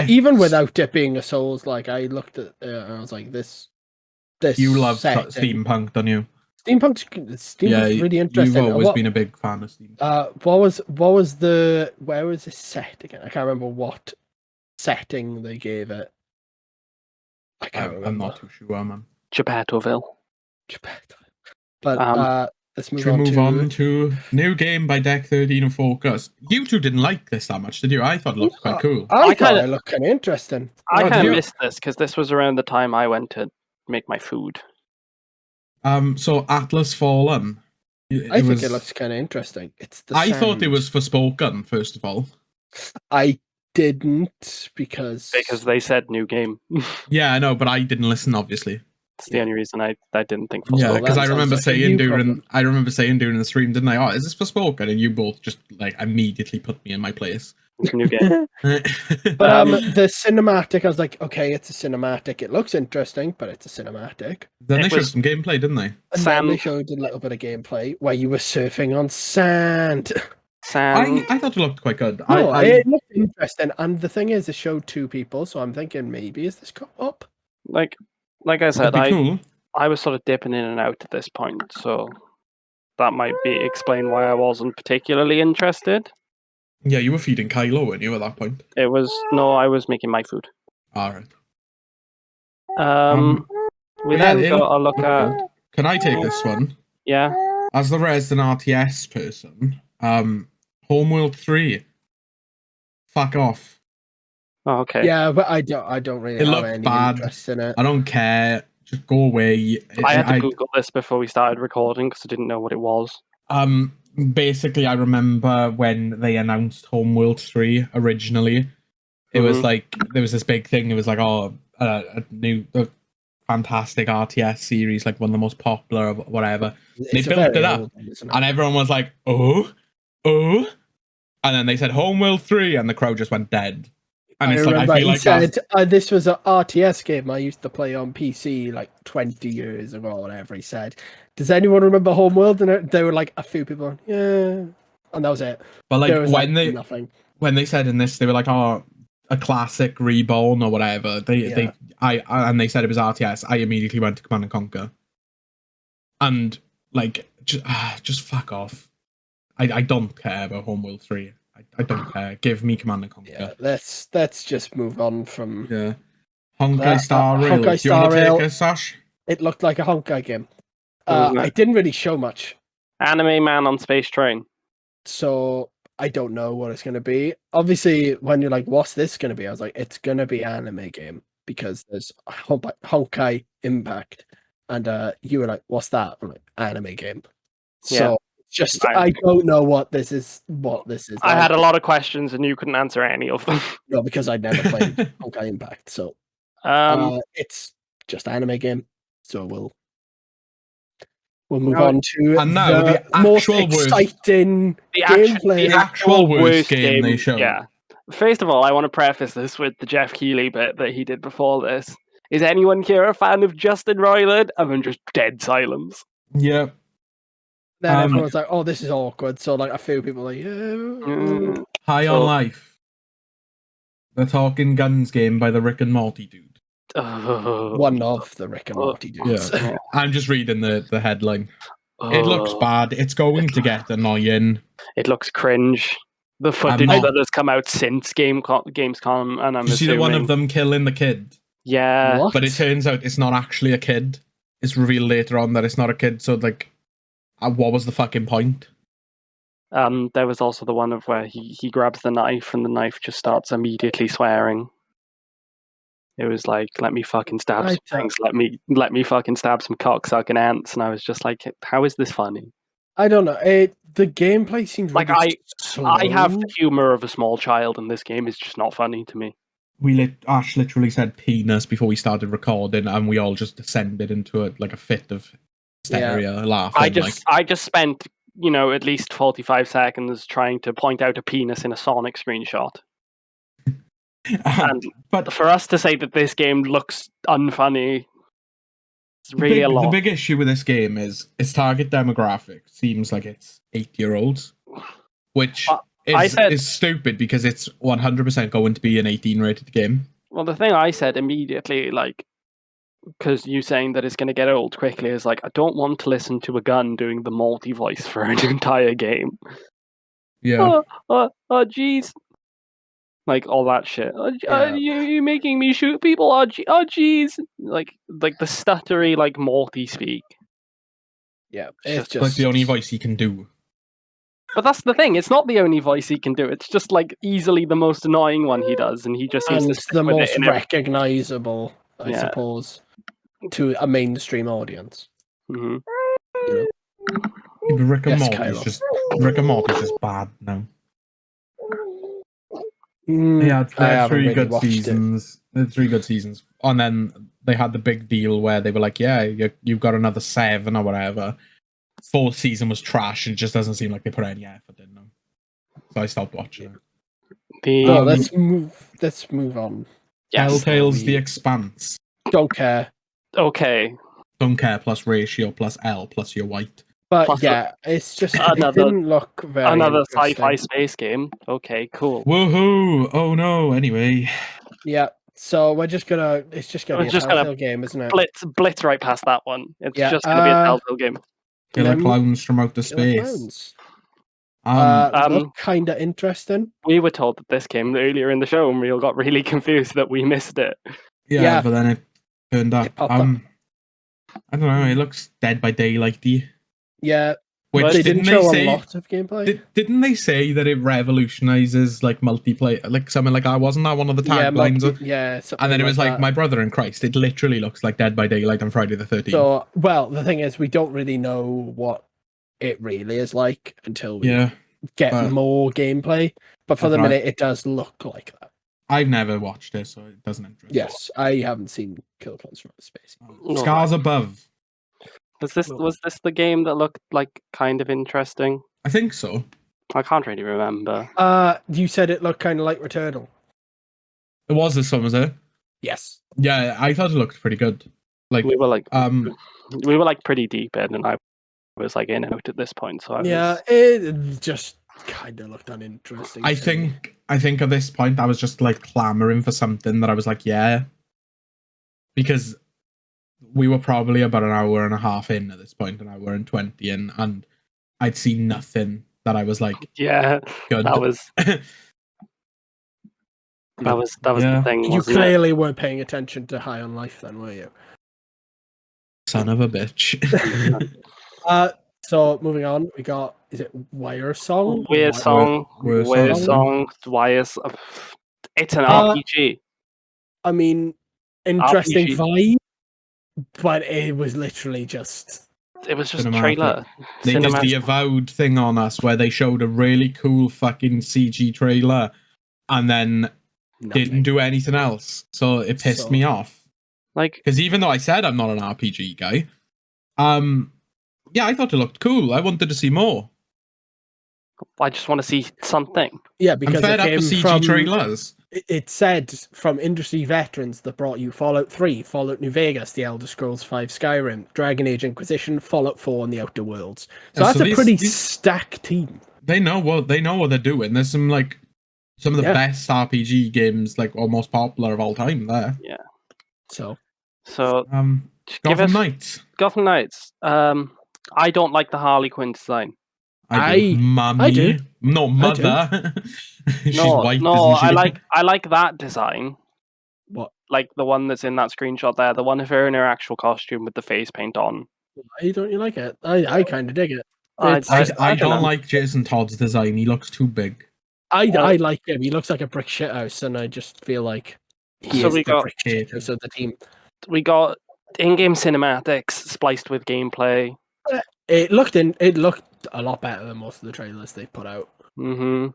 Even without it being a Souls, like I looked at and I was like, this. You love steampunk, don't you? Steampunk's really interesting. You've always been a big fan of steampunk. Where was it set again? I can't remember what setting they gave it. I can't remember. I'm not too sure, man. Geppettoville. But let's move on to new game by Deck 13 and Focus. You two didn't like this that much, did you? I thought it looked quite cool. I thought it looked kind of interesting. I kind of missed this because this was around the time I went to make my food. So Atlas Fallen. I think it looks kind of interesting. I thought it was Forspoken, first of all. I didn't because they said new game. Yeah, I know, but I didn't listen, obviously. It's the only reason I didn't think Forspoken. Yeah, because I remember saying during the stream, didn't I? Oh, is this Forspoken? And you both just like immediately put me in my place. It's a new game. But the cinematic, I was like, okay, it's a cinematic. It looks interesting, but it's a cinematic. Then they showed some gameplay, didn't they? And then they showed a little bit of gameplay where you were surfing on sand. I thought it looked quite good. It looked interesting. And the thing is, it showed 2 people, so I'm thinking maybe is this co-op? Like I said, cool. I was sort of dipping in and out at this point, so that might explain why I wasn't particularly interested. Yeah, you were feeding Kylo, weren't you, at that point? I was making my food. Alright. We then got a look at... Can I take this one? Yeah. As the resident RTS person, Homeworld 3. Fuck off. Oh, okay. Yeah, but I don't really have any interest in it. I don't care. Just go away. I had to Google this before we started recording because I didn't know what it was. Basically, I remember when they announced Homeworld 3 originally, it was like, there was this big thing. It was like, a new fantastic RTS series, like one of the most popular or whatever. They built it up, and everyone was like, oh. And then they said Homeworld 3, and the crowd just went dead. And I feel like said, this was an RTS game I used to play on PC like 20 years ago, or whatever he said. Does anyone remember Homeworld? And there were like a few people, yeah, and that was it. But like nothing. When they said in this, they were like, oh, a classic reborn or whatever. And they said it was RTS. I immediately went to Command and Conquer, and like just fuck off. I don't care about Homeworld 3. I don't care. Give me Command and Conquer. Yeah, let's just move on from Honkai Star Rail. Honkai Do you want to Star take a Sash? It looked like a Honkai game. I didn't really show much. Anime man on space train. So I don't know what it's going to be. Obviously, when you're like, what's this going to be? I was like, it's going to be anime game because there's Honkai Impact. And you were like, what's that? I'm like, anime game. So I don't know what this is. I had a lot of questions and you couldn't answer any of them. No, because I'd never played Honkai Impact. So it's just anime game. So we'll move on to the most exciting gameplay. The actual worst game they showed. Yeah. First of all, I want to preface this with the Geoff Keighley bit that he did before this. Is anyone here a fan of Justin Roiland? And then just dead silence. Yeah. Then everyone's like, "Oh, this is awkward." So, like, a few people are like, "Yeah." High on Life, the Talking Guns game by the Rick and Morty dude. One of the Rick and Morty dudes. Yeah. I'm just reading the headline. It looks bad. It's going to get annoying. It looks cringe. The footage that has come out since Gamescom, and I'm assuming... You see the one of them killing the kid? Yeah. What? But it turns out it's not actually a kid. It's revealed later on that it's not a kid. So like, what was the fucking point? There was also the one of where he grabs the knife and the knife just starts immediately swearing. It was like, let me fucking stab some things. Let me fucking stab some cocksucking ants. And I was just like, how is this funny? I don't know. The gameplay seems Like really slow. I have the humor of a small child, and this game is just not funny to me. Ash literally said penis before we started recording, and we all just descended into a fit of hysteria, laughing. I just spent at least 45 seconds trying to point out a penis in a Sonic screenshot. But for us to say that this game looks unfunny, it's really a lot. The big issue with this game is its target demographic seems like it's 8-year-olds, which is stupid because it's 100% going to be an 18-rated game. Well, the thing I said immediately, like, because you saying that it's going to get old quickly, is like, I don't want to listen to a gun doing the multi-voice for an entire game. Yeah. Oh, jeez. Like, all that shit. You making me shoot people? Oh, jeez. Like the stuttery, like, multi-speak. Yeah, it's just like the only voice he can do. But that's the thing. It's not the only voice he can do. It's just, like, easily the most annoying one he does, and he just seems to stick the with most it recognizable, I suppose, to a mainstream audience. Mm-hmm. Rick and Morty's just bad now. They had 3 good seasons. They had 3 good seasons, and then they had the big deal where they were like, "Yeah, you've got another 7 or whatever." 4th season was trash, and it just doesn't seem like they put any effort in them. So I stopped watching it. Let's move on. Telltale's The Expanse. Don't care. Okay. Don't care plus ratio plus L plus you're white. But it's just it didn't look very another sci-fi space game. Okay, cool. Woohoo! Oh no. Anyway. Yeah. So it's just gonna be a Telltale game, isn't it? Blitz right past that one. It's just gonna be a Telltale game. Killer clowns from outer space. Look kind of interesting. We were told that this came earlier in the show, and we all got really confused that we missed it. Yeah. But then it turned up. I don't know. It looks Dead by Daylight-y. Yeah. Which they didn't show a lot of gameplay. Didn't they say that it revolutionizes like multiplayer, like something like that? Wasn't that one of the taglines? And then it was like My Brother in Christ. It literally looks like Dead by Daylight on Friday the 13th. So, well, the thing is, we don't really know what it really is like until we get more gameplay. But for the minute, it does look like that. I've never watched it, so it doesn't interest me. Yes, I haven't seen Killer Clowns from Outer Space. Scars Above. Was this the game that looked like kind of interesting? I think so. I can't really remember. You said it looked kind of like Returnal. It was this one, was it? Yes. Yeah, I thought it looked pretty good. Like we were like pretty deep in, and I was like in and out at this point. So it just kind of looked uninteresting. I think at this point I was just like clamoring for something that I was like, yeah, because we were probably about an hour and a half in at this point, an hour and 20 in, and I'd seen nothing that I was like, good. That was the thing. You clearly weren't paying attention to High on Life then, were you? Son of a bitch. So moving on, we got, is it Wire Song? Weird Song. It's an RPG. I mean, interesting vibe, but it was literally just... It was just a trailer. They did the Avowed thing on us where they showed a really cool fucking CG trailer and then didn't do anything else. So it pissed me off. Like, because even though I said I'm not an RPG guy, I thought it looked cool. I wanted to see more. I just want to see something. Yeah, because I'm fed up with CG trailers. It said from industry veterans that brought you Fallout 3, Fallout New Vegas, The Elder Scrolls V Skyrim, Dragon Age Inquisition, Fallout 4, and The Outer Worlds. So that's a pretty stacked team. They know what they're doing. There's some of the best RPG games, like most popular of all time there. Yeah. So Gotham Knights. Gotham Knights. I don't like the Harley Quinn design. I do. No, mother. She's white. No, I like that design. What? like the one that's in that screenshot there, the one of her in her actual costume with the face paint on. Why don't you like it? I kind of dig it. I It's just- I don't don't know. like Jason Todd's design. He looks too big. I like him. He looks like a brick shithouse, and I just feel like he So is we the got- brick shithouse of the team. We got in-game cinematics spliced with gameplay. It looked a lot better than most of the trailers they've put out. Mm-hmm.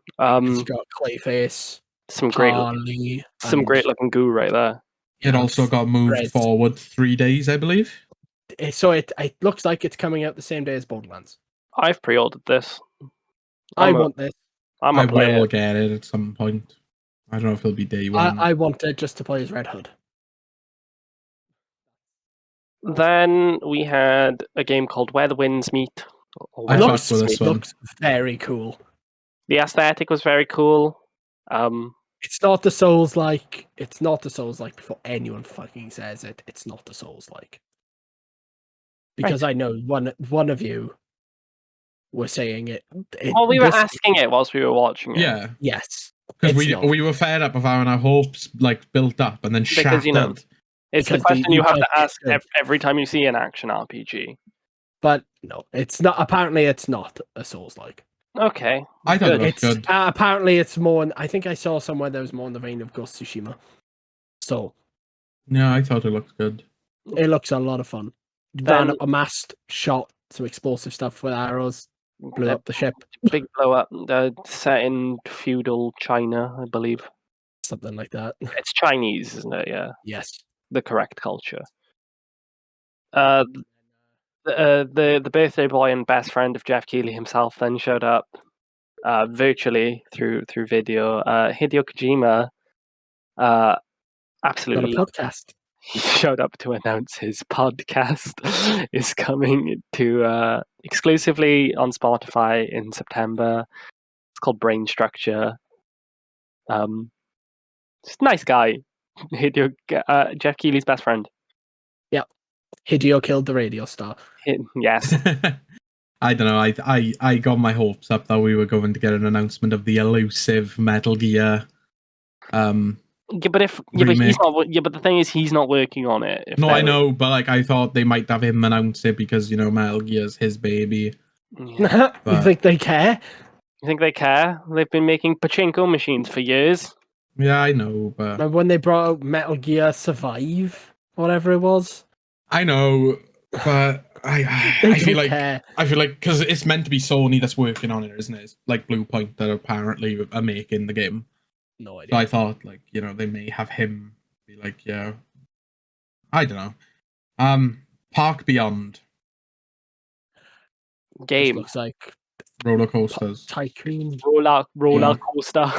It's got Clayface, Some great Harley, looking goo right there. It also got moved Reds. forward 3 days, I believe. So it looks like it's coming out the same day as Borderlands. I've pre-ordered this. I want this. I'm I a player. will get it at some point. I don't know if it'll be day one. I want it just to play as Red Hood. Then we had a game called Where the Winds Meet. Or I Where the fucked with Winds this Meet. one. Looks very cool. The aesthetic was very cool. It's not the Souls like. It's not the Souls like before anyone fucking says it. It's not the Souls like. Because I know one of you were saying it. Well, we were this- asking it whilst we were watching it. Yeah, Yes. because It's not. we were fed up of having our hopes like built up and then Because, shattered. you know, It's the Because question you have can't to get ask good. every time you see an action RPG. But no, it's not. Apparently, it's not a Souls like. Okay. I thought it looked It's good. apparently it's more. I think I saw somewhere there was more in the vein of Ghost of Tsushima. So Yeah, I thought it looked good. it looks a lot of fun. Then- Ran up a mast, shot some explosive stuff with arrows, blew up the ship, Big blow up. Set in feudal China, I believe. something like that. It's Chinese, isn't it? Yeah. Yes. The correct culture. The birthday boy and best friend of Geoff Keighley himself then showed up virtually through video. Hideo Kojima Got absolutely a podcast. he showed up to announce his podcast is coming to exclusively on Spotify in September. It's called Brain Structure. Just nice guy. Hideo, Geoff Keighley's best friend. Hideo killed the radio star. Yes. I don't know. I got my hopes up that we were going to get an announcement of the elusive Metal Gear. Yeah, but he's not. Yeah, but the thing is, he's not working on it. No, I know, but like I thought they might have him announce it because you know Metal Gear's his baby. Yeah. You But- think they care? You think they care? They've been making pachinko machines for years. Yeah, I know, but Remember when they brought out Metal Gear Survive, whatever it was? I know, but They I feel don't like care. because it's meant to be Sony that's working on it, isn't it? It's like Blue Point that apparently are making the game. No idea. So I thought, like, you know, they may have him be like, yeah, I don't know. Park Beyond This Game looks like roller coasters. Tycoon. roller Yeah. coaster.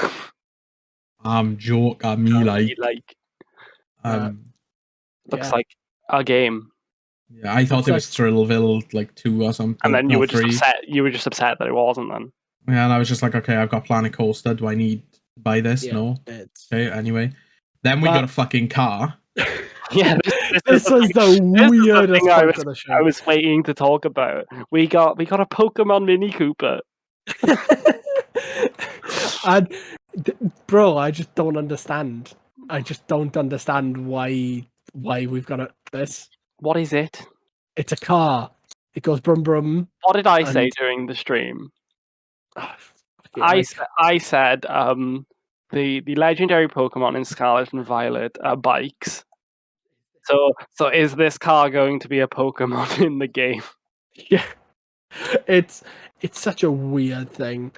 Joke at me like, Looks Yeah. like a game, yeah, I thought Looks it was Thrillville like 2 or something. and then you no, were just 3. upset. You were just upset that it wasn't. Then Yeah, and I was just like, okay, I've got Planet Coaster. Do I need to buy this? Yeah, No. it's... Okay, anyway. Then we But- got a fucking car. yeah, This was the weirdest thing I part of the show. I was waiting to talk about. We got a Pokemon Mini Cooper. And bro, I just don't understand. I just don't understand why we've got this. What is it? It's a car. It goes brum brum. What did I say And- during the stream? Ah, fuck it, I said the legendary Pokemon in Scarlet and Violet are bikes. So is this car going to be a Pokemon in the game? yeah. It's such a weird thing.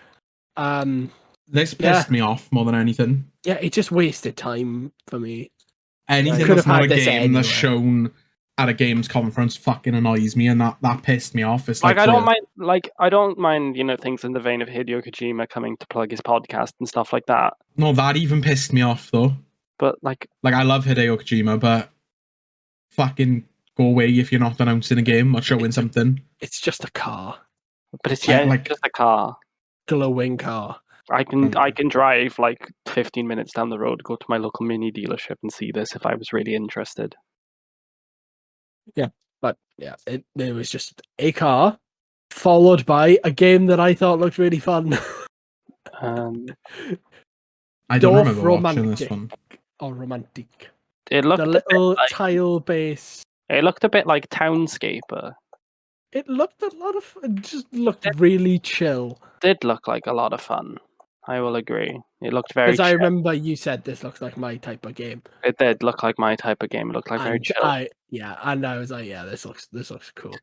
This Yeah. pissed me off more than anything. Yeah, it just wasted time for me. Anything could that's have not a had this game that's anyway. shown at a games conference fucking annoys me, and that pissed me off. It's Like like, I don't mind things in the vein of Hideo Kojima coming to plug his podcast and stuff like that. no, that even pissed me off though. But like Like I love Hideo Kojima, but fucking go away if you're not announcing a game or showing something. It's just a car. but it's like- just a car. Glowing car. I can drive like 15 minutes down the road, go to my local mini dealership and see this if I was really interested. But yeah, it was just a car followed by a game that I thought looked really fun. Um, I don't Dorf remember watching this Romantic. one. Or romantic. It looked The a bit little like, tile base. it looked a bit like Townscaper. It looked a lot of. It just looked really chill. Did look like a lot of fun. I will agree. It looked very Because I chill. remember you said this looks like my type of game. It did look like my type of game. It looked like very And chill. and I was like, yeah, this looks cool.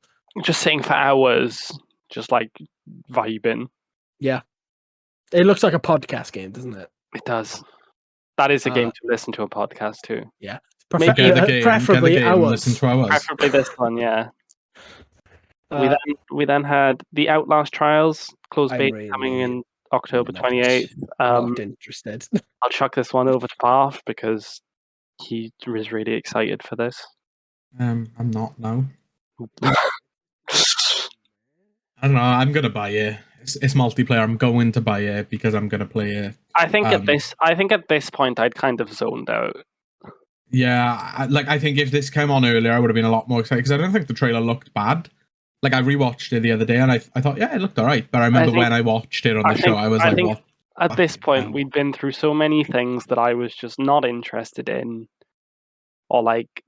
Just sitting for hours, just like vibing. Yeah. It looks like a podcast game, doesn't it? It does. That is a game to listen to a podcast to. Yeah. Get the game, preferably get the game, ours. listen to ours. Preferably this one, yeah. We then had the Outlast Trials closed beta coming in October 28th. Not interested. I'll chuck this one over to Parth because he is really excited for this. I'm not now. I don't know. I'm gonna buy it. It's multiplayer. I'm going to buy it because I'm gonna play it. I think at this point I'd kind of zoned out. Yeah, I think if this came on earlier, I would have been a lot more excited because I don't think the trailer looked bad. Like I rewatched it the other day and I thought, yeah, it looked alright. But I remember when I watched it on the show, I was like, what? At this point, we'd been through so many things that I was just not interested in, or like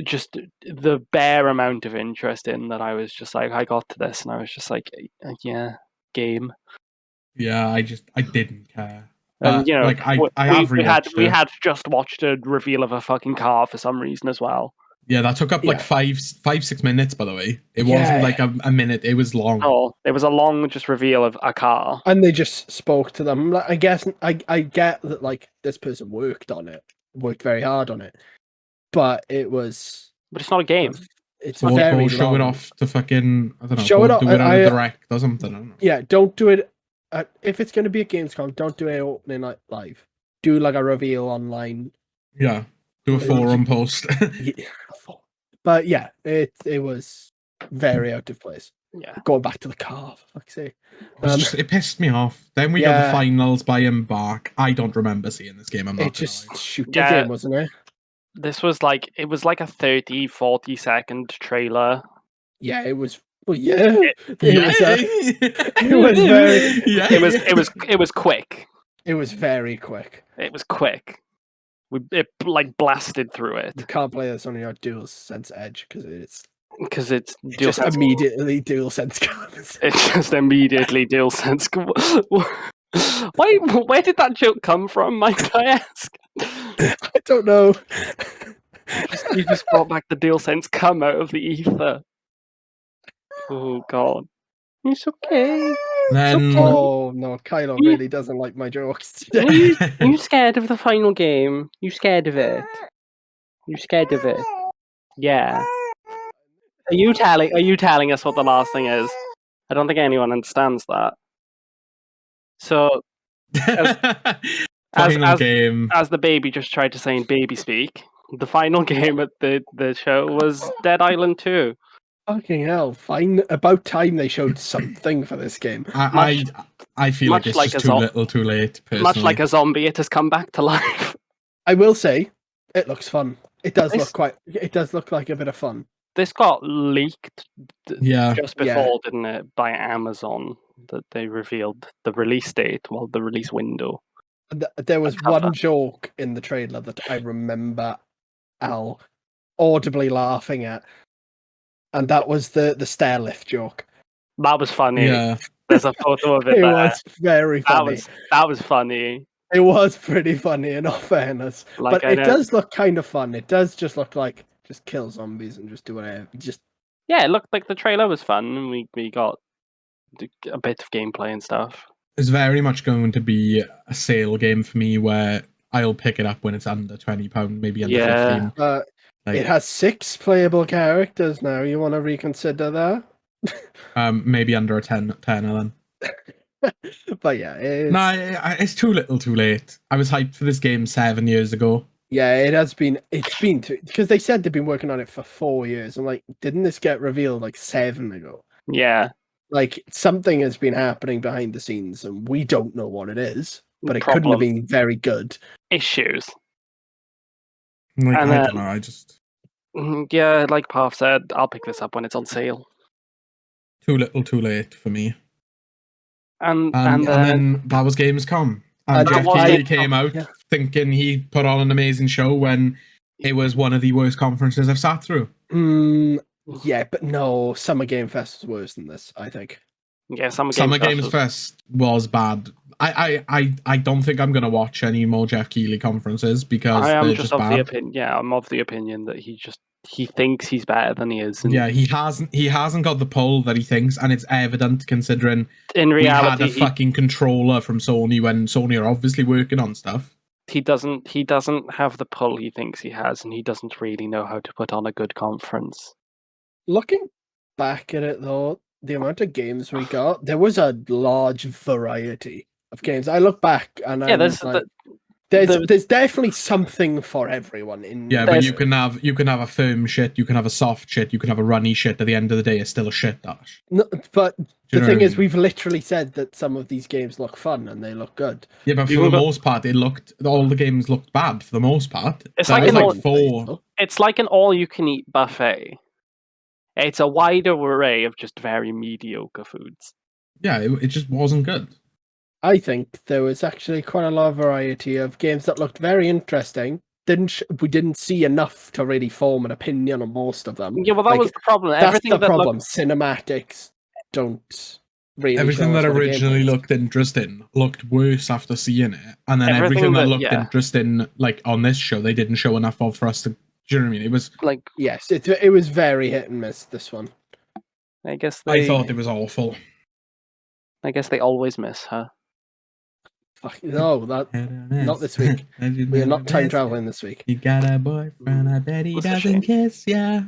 just the bare amount of interest in that I was just like, I got to this and I was just like, yeah, game. Yeah, I didn't care. And you know, like we had just watched a reveal of a fucking car for some reason as well. Yeah, that took up like 5-6 minutes. By the way, it wasn't like a minute. It was long. Oh, it was a long just reveal of a car, and they just spoke to them. Like, I guess I get that like this person worked very hard on it, but it's not a game. It's very long. Show it off to fucking I don't know. Show it off. Do it on a direct or something. I don't know. Yeah, don't do it. If it's going to be a Gamescom, don't do it opening night live. Do like a reveal online. Yeah, do a forum post. But yeah, it was very out of place. Yeah, going back to the car, for fuck's sake. It pissed me off. Then we got the finals by Embark. I don't remember seeing this game. I'm not. It just shooting game, wasn't it? This was like a 30-40 second trailer. Yeah, it was. Well, yeah, it was very. Yeah. It was quick. It was very quick. It was quick. It like blasted through it. You can't play this on your DualSense Edge because it's just immediately DualSense covers. It's just immediately DualSense. Where did that joke come from, might I ask? I don't know. You just brought back the DualSense come out of the ether. Oh god. It's okay. Then... Oh no, Kylo really doesn't like my jokes today. Are you scared of the final game? You scared of it? You scared of it? Yeah. Are you telling us what the last thing is? I don't think anyone understands that. So as the baby just tried to say in baby speak, the final game at the show was Dead Island 2. Fucking hell! Fine. About time they showed something for this game. I feel like it's just too little, too late. Personally. Much like a zombie, it has come back to life. I will say, it looks fun. It does look like a bit of fun. This got leaked, just before, Yeah. didn't it, by Amazon? That they revealed the release date, the release window. There was one joke in the trailer that I remember Al audibly laughing at. And that was the stair lift joke. That was funny. Yeah. There's a photo of it. It was very funny. That was funny. It was pretty funny, in all fairness. But it does look kind of fun. It does just look like just kill zombies and just do whatever. Yeah, it looked like the trailer was fun, and we got a bit of gameplay and stuff. It's very much going to be a sale game for me, where I'll pick it up when it's under £20, maybe under 15. It has 6 playable characters now. You want to reconsider that? Maybe under a 10 then. But yeah, it's too little, too late. I was hyped for this game 7 years ago. Yeah, it's been because they said they've been working on it for 4 years. I'm like, didn't this get revealed like 7 ago? Yeah, like something has been happening behind the scenes, and we don't know what it is. But it couldn't have been very good. Issues. I don't know. I just like Parth said, I'll pick this up when it's on sale. Too little, too late for me. And then that was Gamescom. And Geoff Keighley came out thinking he put on an amazing show when it was one of the worst conferences I've sat through. Yeah, but no, Summer Game Fest was worse than this, I think. Yeah, Summer Games Fest was bad. I don't think I'm gonna watch any more Geoff Keighley conferences because I am they're just just of the bad. opinion. Yeah, I'm of the opinion that he thinks he's better than he is. And Yeah, he hasn't got the pull that he thinks, and it's evident considering in we reality, had a fucking controller from Sony when Sony are obviously working on stuff. he doesn't have the pull he thinks he has, and he doesn't really know how to put on a good conference. Looking back at it, though, the amount of games we got, there was a large variety of games. I look back and Yeah, there's definitely something for everyone. But you can have a firm shit, you can have a soft shit, you can have a runny shit. At the end of the day, it's still a shit, Dash. No, but the thing is, mean? we've literally said that some of these games look fun and they look good. Yeah, but for the most part, all the games looked bad. For the most part, it's so like four. It's like an all-you-can-eat buffet. It's a wider array of just very mediocre foods. Yeah, it just wasn't good. I think there was actually quite a lot of variety of games that looked very interesting. We didn't see enough to really form an opinion on most of them. Yeah, well, that was the problem. That's the problem. Cinematics don't really. Everything that originally looked interesting looked worse after seeing it, and then everything that looked interesting, like on this show, they didn't show enough of for us to. Do you know what I mean? It was like yes, it was very hit and miss. This one, I guess I thought it was awful. I guess they always miss, huh? No, not this week. We are not time traveling this week. You got a boyfriend, I bet he doesn't kiss ya.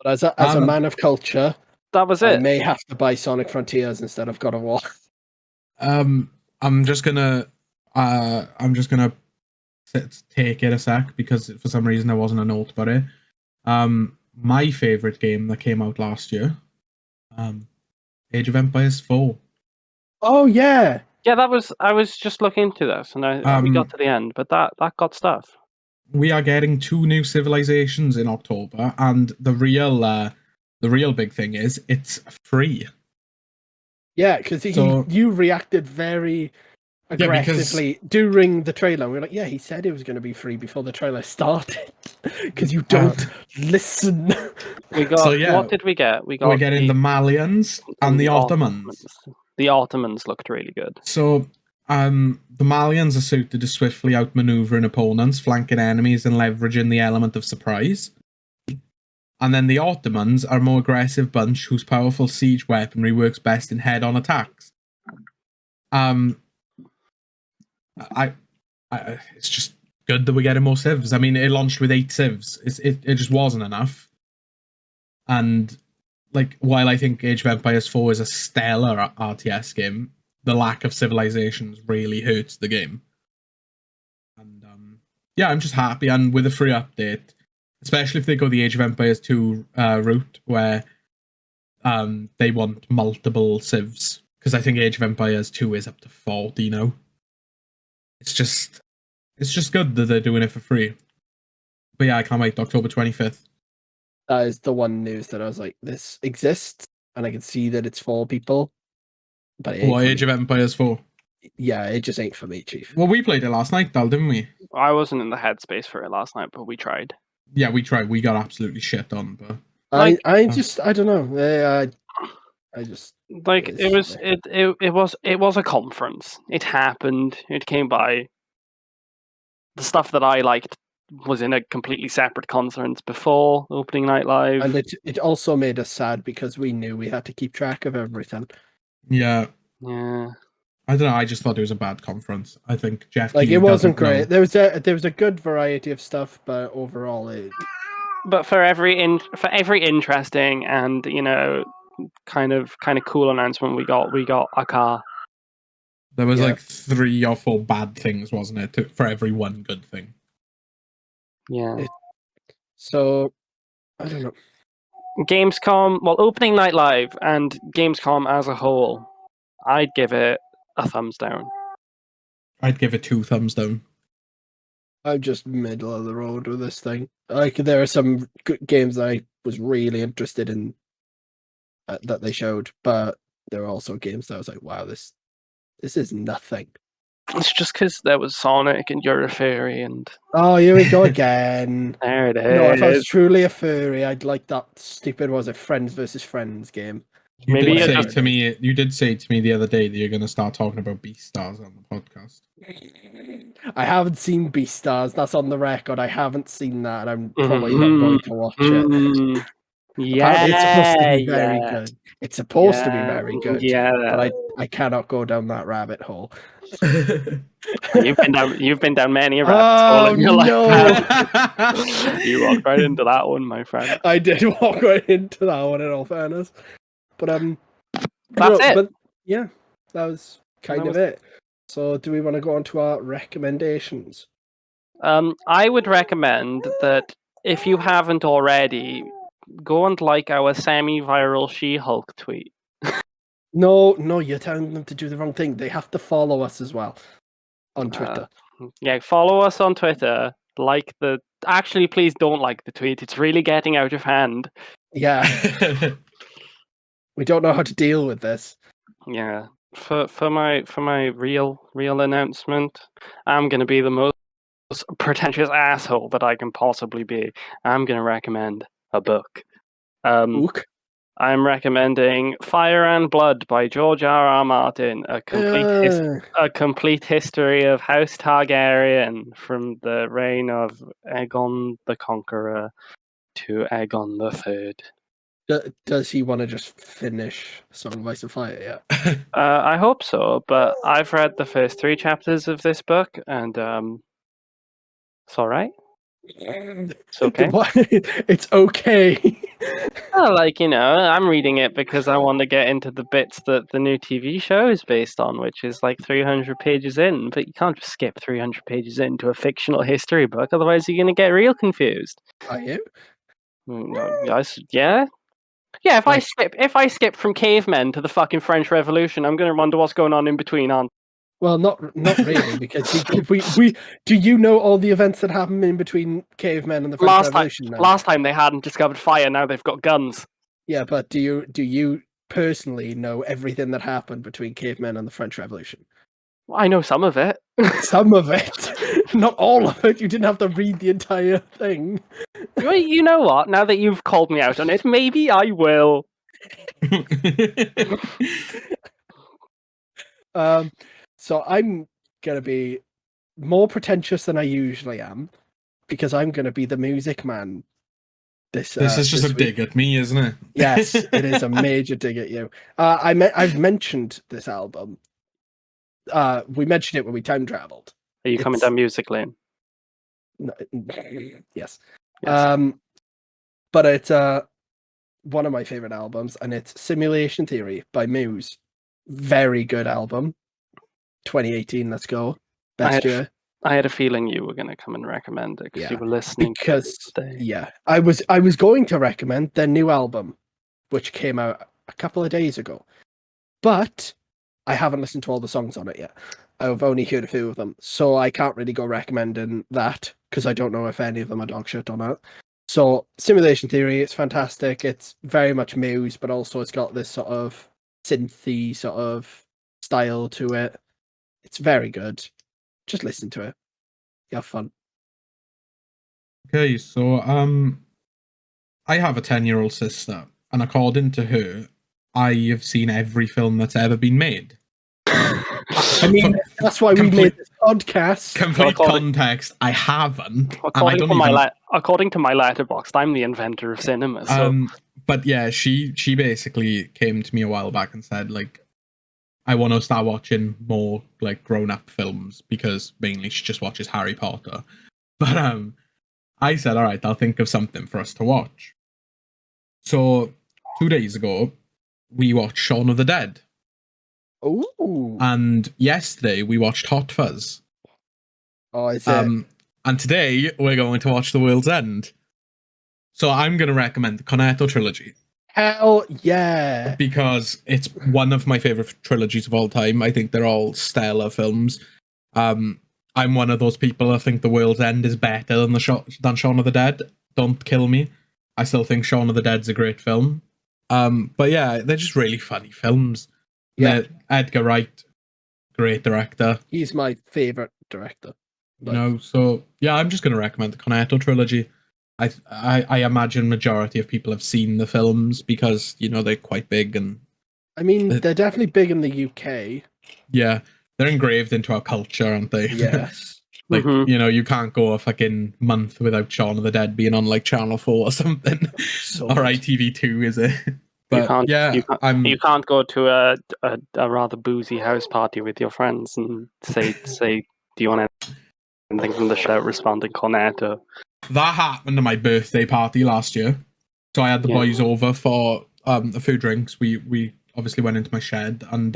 But as a man of culture, that was it. I may have to buy Sonic Frontiers instead of God of War. I'm just gonna take it a sec because for some reason there wasn't a note about it. My favorite game that came out last year, Age of Empires 4. Oh yeah. Yeah, I was just looking into this, and we got to the end, but that got stuff. We are getting 2 new civilizations in October, and the real big thing is it's free. Yeah, because you reacted very aggressively during the trailer. We were like, yeah, he said it was going to be free before the trailer started, because you don't listen. We got what did we get? We're getting the Malians and the Ottomans. The Ottomans looked really good. So, the Malians are suited to swiftly outmaneuvering opponents, flanking enemies, and leveraging the element of surprise. And then the Ottomans are a more aggressive bunch whose powerful siege weaponry works best in head-on attacks. It's just good that we're getting more civs. I mean, it launched with 8 civs. It just wasn't enough. And like, while I think Age of Empires 4 is a stellar RTS game, the lack of civilizations really hurts the game. And yeah, I'm just happy. And with a free update, especially if they go the Age of Empires 2 route, where they want multiple civs, because I think Age of Empires 2 is up to 40 now. It's just good that they're doing it for free. But yeah, I can't wait. October 25th. That is the one news that I was like, this exists, and I can see that it's for people. But Age of Empires 4? Yeah, it just ain't for me, Chief. Well, we played it last night, Dal, didn't we? I wasn't in the headspace for it last night, but we tried. Yeah, we tried. We got absolutely shit on, but I don't know. I just like it was a conference. It happened. It came by. The stuff that I liked was in a completely separate conference before opening night live, and it also made us sad because we knew we had to keep track of everything. Yeah. I don't know. I just thought it was a bad conference. I think Geoff Keighley it wasn't great. There was a good variety of stuff, but overall, But for every interesting and kind of cool announcement we got a car. There was like 3 or 4 bad things, wasn't it, for every one good thing? Yeah. So, I don't know. Gamescom, opening night live and Gamescom as a whole, I'd give it a thumbs down. I'd give it 2 thumbs down. I'm just middle of the road with this thing. Like, there are some good games I was really interested in that they showed, but there are also games that I was like, wow, this is nothing. It's just because there was Sonic and you're a furry, and Oh, here we go again. there it No, if I was is. truly a furry, I'd like that stupid, was it Friends versus Friends game. You Maybe did you're say just- to me. You did say to me the other day that you're going to start talking about Beastars on the podcast. I haven't seen Beastars. That's on the record. I haven't seen that, and I'm probably not going to watch it. Mm, Apparently, it's supposed to be yeah, very yeah. good. It's supposed to be Yeah, very good. yeah. But I cannot go down that rabbit hole. You've been down many a rabbit hole in your life. no. You walked right into that one, my friend. I did walk right into that one, in all fairness. But That's it. But yeah, that was kind That of it. So, do we want to go on to our recommendations? I would recommend that if you haven't already, go and like our semi-viral She-Hulk tweet. No, you're telling them to do the wrong thing. They have to follow us as well on Twitter. Yeah, follow us on Twitter. Actually, please don't like the tweet. It's really getting out of hand. Yeah, we don't know how to deal with this. Yeah. For my real announcement, I'm gonna be the most pretentious asshole that I can possibly be. I'm gonna recommend a book. Ook. I'm recommending Fire and Blood by George R.R. Martin, a complete history of House Targaryen from the reign of Aegon the Conqueror to Aegon the Third. Does he want to just finish Song of Ice and Fire? Yeah. I hope so, but I've read the first 3 chapters of this book, and it's all right. It's okay. It's okay. Well, I'm reading it because I want to get into the bits that the new TV show is based on, which is like 300 pages in. But you can't just skip 300 pages into a fictional history book, otherwise you're going to get real confused. Are you? Yeah. Yeah, if I skip from cavemen to the fucking French Revolution, I'm going to wonder what's going on in between, aren't Well, not really, because we do you know all the events that happened in between cavemen and the French Revolution? Last time they hadn't discovered fire, now they've got guns. Yeah, but do you personally know everything that happened between cavemen and the French Revolution? Well, I know some of it. Some of it, not all of it. You didn't have to read the entire thing. Well, you know what? Now that you've called me out on it, maybe I will. So I'm gonna be more pretentious than I usually am, because I'm gonna be the music man. This is just a week. dig at me, isn't it? Yes, it is a major dig at you. I've mentioned this album. We mentioned it when we time traveled. Are you coming down Music Lane? No, yes. But it's one of my favorite albums, and it's Simulation Theory by Muse. Very good album. 2018, let's go. Best year. I had a feeling you were going to come and recommend it because you were listening to it today. Yeah, I was going to recommend their new album, which came out a couple of days ago, but I haven't listened to all the songs on it yet. I've only heard a few of them, so I can't really go recommending that because I don't know if any of them are dog shit or not. So Simulation Theory, it's fantastic. It's very much Muse, but also it's got this sort of synthy sort of style to it. It's very good. Just listen to it. You have fun. Okay, so I have a 10-year-old sister, and according to her, I have seen every film that's ever been made. I mean, that's why we made this podcast. Complete context, I haven't. According to my letterboxd, I'm the inventor of cinema. So. But yeah, she basically came to me a while back and said, like, I want to start watching more like grown-up films because mainly she just watches Harry Potter. But I said, all right, I'll think of something for us to watch. So 2 days ago, we watched Shaun of the Dead. Ooh. And yesterday we watched Hot Fuzz. Oh, is it? And today we're going to watch The World's End. So I'm going to recommend the Cornetto trilogy. Hell yeah! Because it's one of my favorite trilogies of all time. I think they're all stellar films. I'm one of those people that think The World's End is better than Shaun of the Dead. Don't kill me. I still think Shaun of the Dead's a great film. But yeah, they're just really funny films. Yeah. Edgar Wright great director. He's my favorite director. You know, so yeah, I'm just going to recommend the Cornetto trilogy. I imagine majority of people have seen the films because, you know, they're quite big and... I mean, they're definitely big in the UK. Yeah, they're engraved into our culture, aren't they? Yes. Like, you know, you can't go a fucking month without Shaun of the Dead being on, like, Channel 4 or something. So or good. ITV2, is it? But, you can't go to a rather boozy house party with your friends and say, do you want anything from the show? Responding Cornetto. That happened to my birthday party last year. So I had the boys over for a few drinks. We obviously went into my shed, and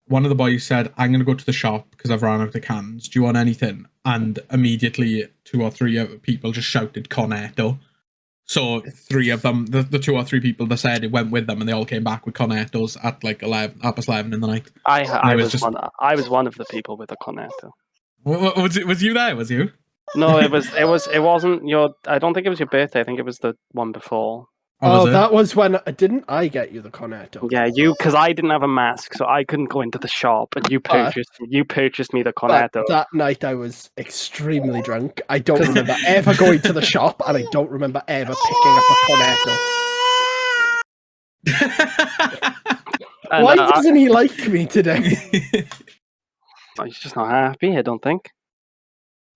one of the boys said, I'm going to go to the shop because I've run out of cans. Do you want anything? And immediately 2 or 3 people just shouted Cornetto. So 3 of them, the 2 or 3 people that said it went with them, and they all came back with Cornettos at like 11 in the night. I was one of the people with a Cornetto. Was you there? Was you? No, it wasn't your. I don't think it was your birthday. I think it was the one before. Oh, that was when didn't I get you the Cornetto? Yeah, because I didn't have a mask, so I couldn't go into the shop, and you purchased me the Cornetto. That night I was extremely drunk. I don't remember ever going to the shop, and I don't remember ever picking up a Cornetto. Why doesn't he like me today? He's just not happy, I don't think.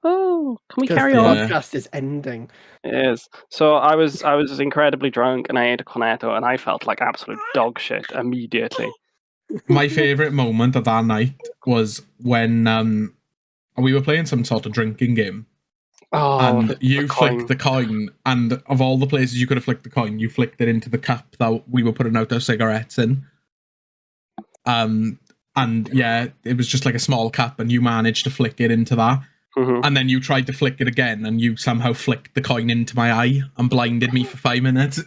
Oh, can we carry the on? podcast is ending. It is. So I was incredibly drunk, and I ate a Cornetto, and I felt like absolute dog shit immediately. My favourite moment of that night was when we were playing some sort of drinking game. Oh, and you flicked the coin, and of all the places you could have flicked the coin, you flicked it into the cup that we were putting out our cigarettes in. And yeah, it was just like a small cup, and you managed to flick it into that. And then you tried to flick it again, and you somehow flicked the coin into my eye and blinded me for 5 minutes.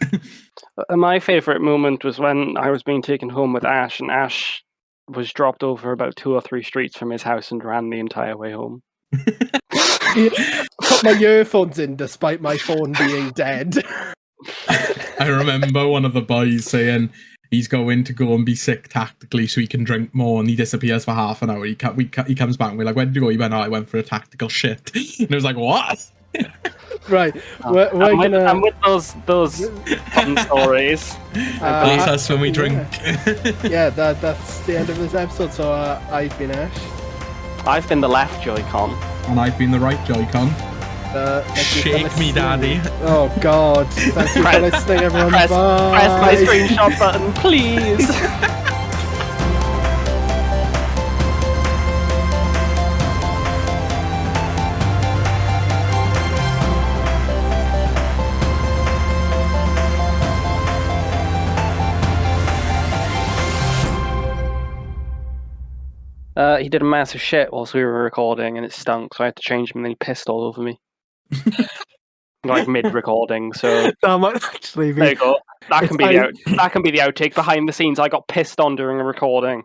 My favourite moment was when I was being taken home with Ash, and Ash was dropped over about 2 or 3 streets from his house and ran the entire way home. Put my earphones in despite my phone being dead. I remember one of the boys saying he's going to go and be sick tactically so he can drink more, and he disappears for half an hour. He comes back and we're like, where did you go? He went, I went for a tactical shit. And it was like, what? Right. We're gonna... I'm with those fun stories. That's us when we drink. Yeah, that's the end of this episode. So I've been Ash. I've been the left Joy-Con. And I've been the right Joy-Con. Shake me, daddy. Oh, God. Thank you for listening, everyone. Press my Bye. screenshot button, please. He did a massive shit whilst we were recording, and it stunk, so I had to change him, and then he pissed all over me. Like mid-recording, so... That might actually be... There you go. That can be the outtake behind the scenes. I got pissed on during a recording.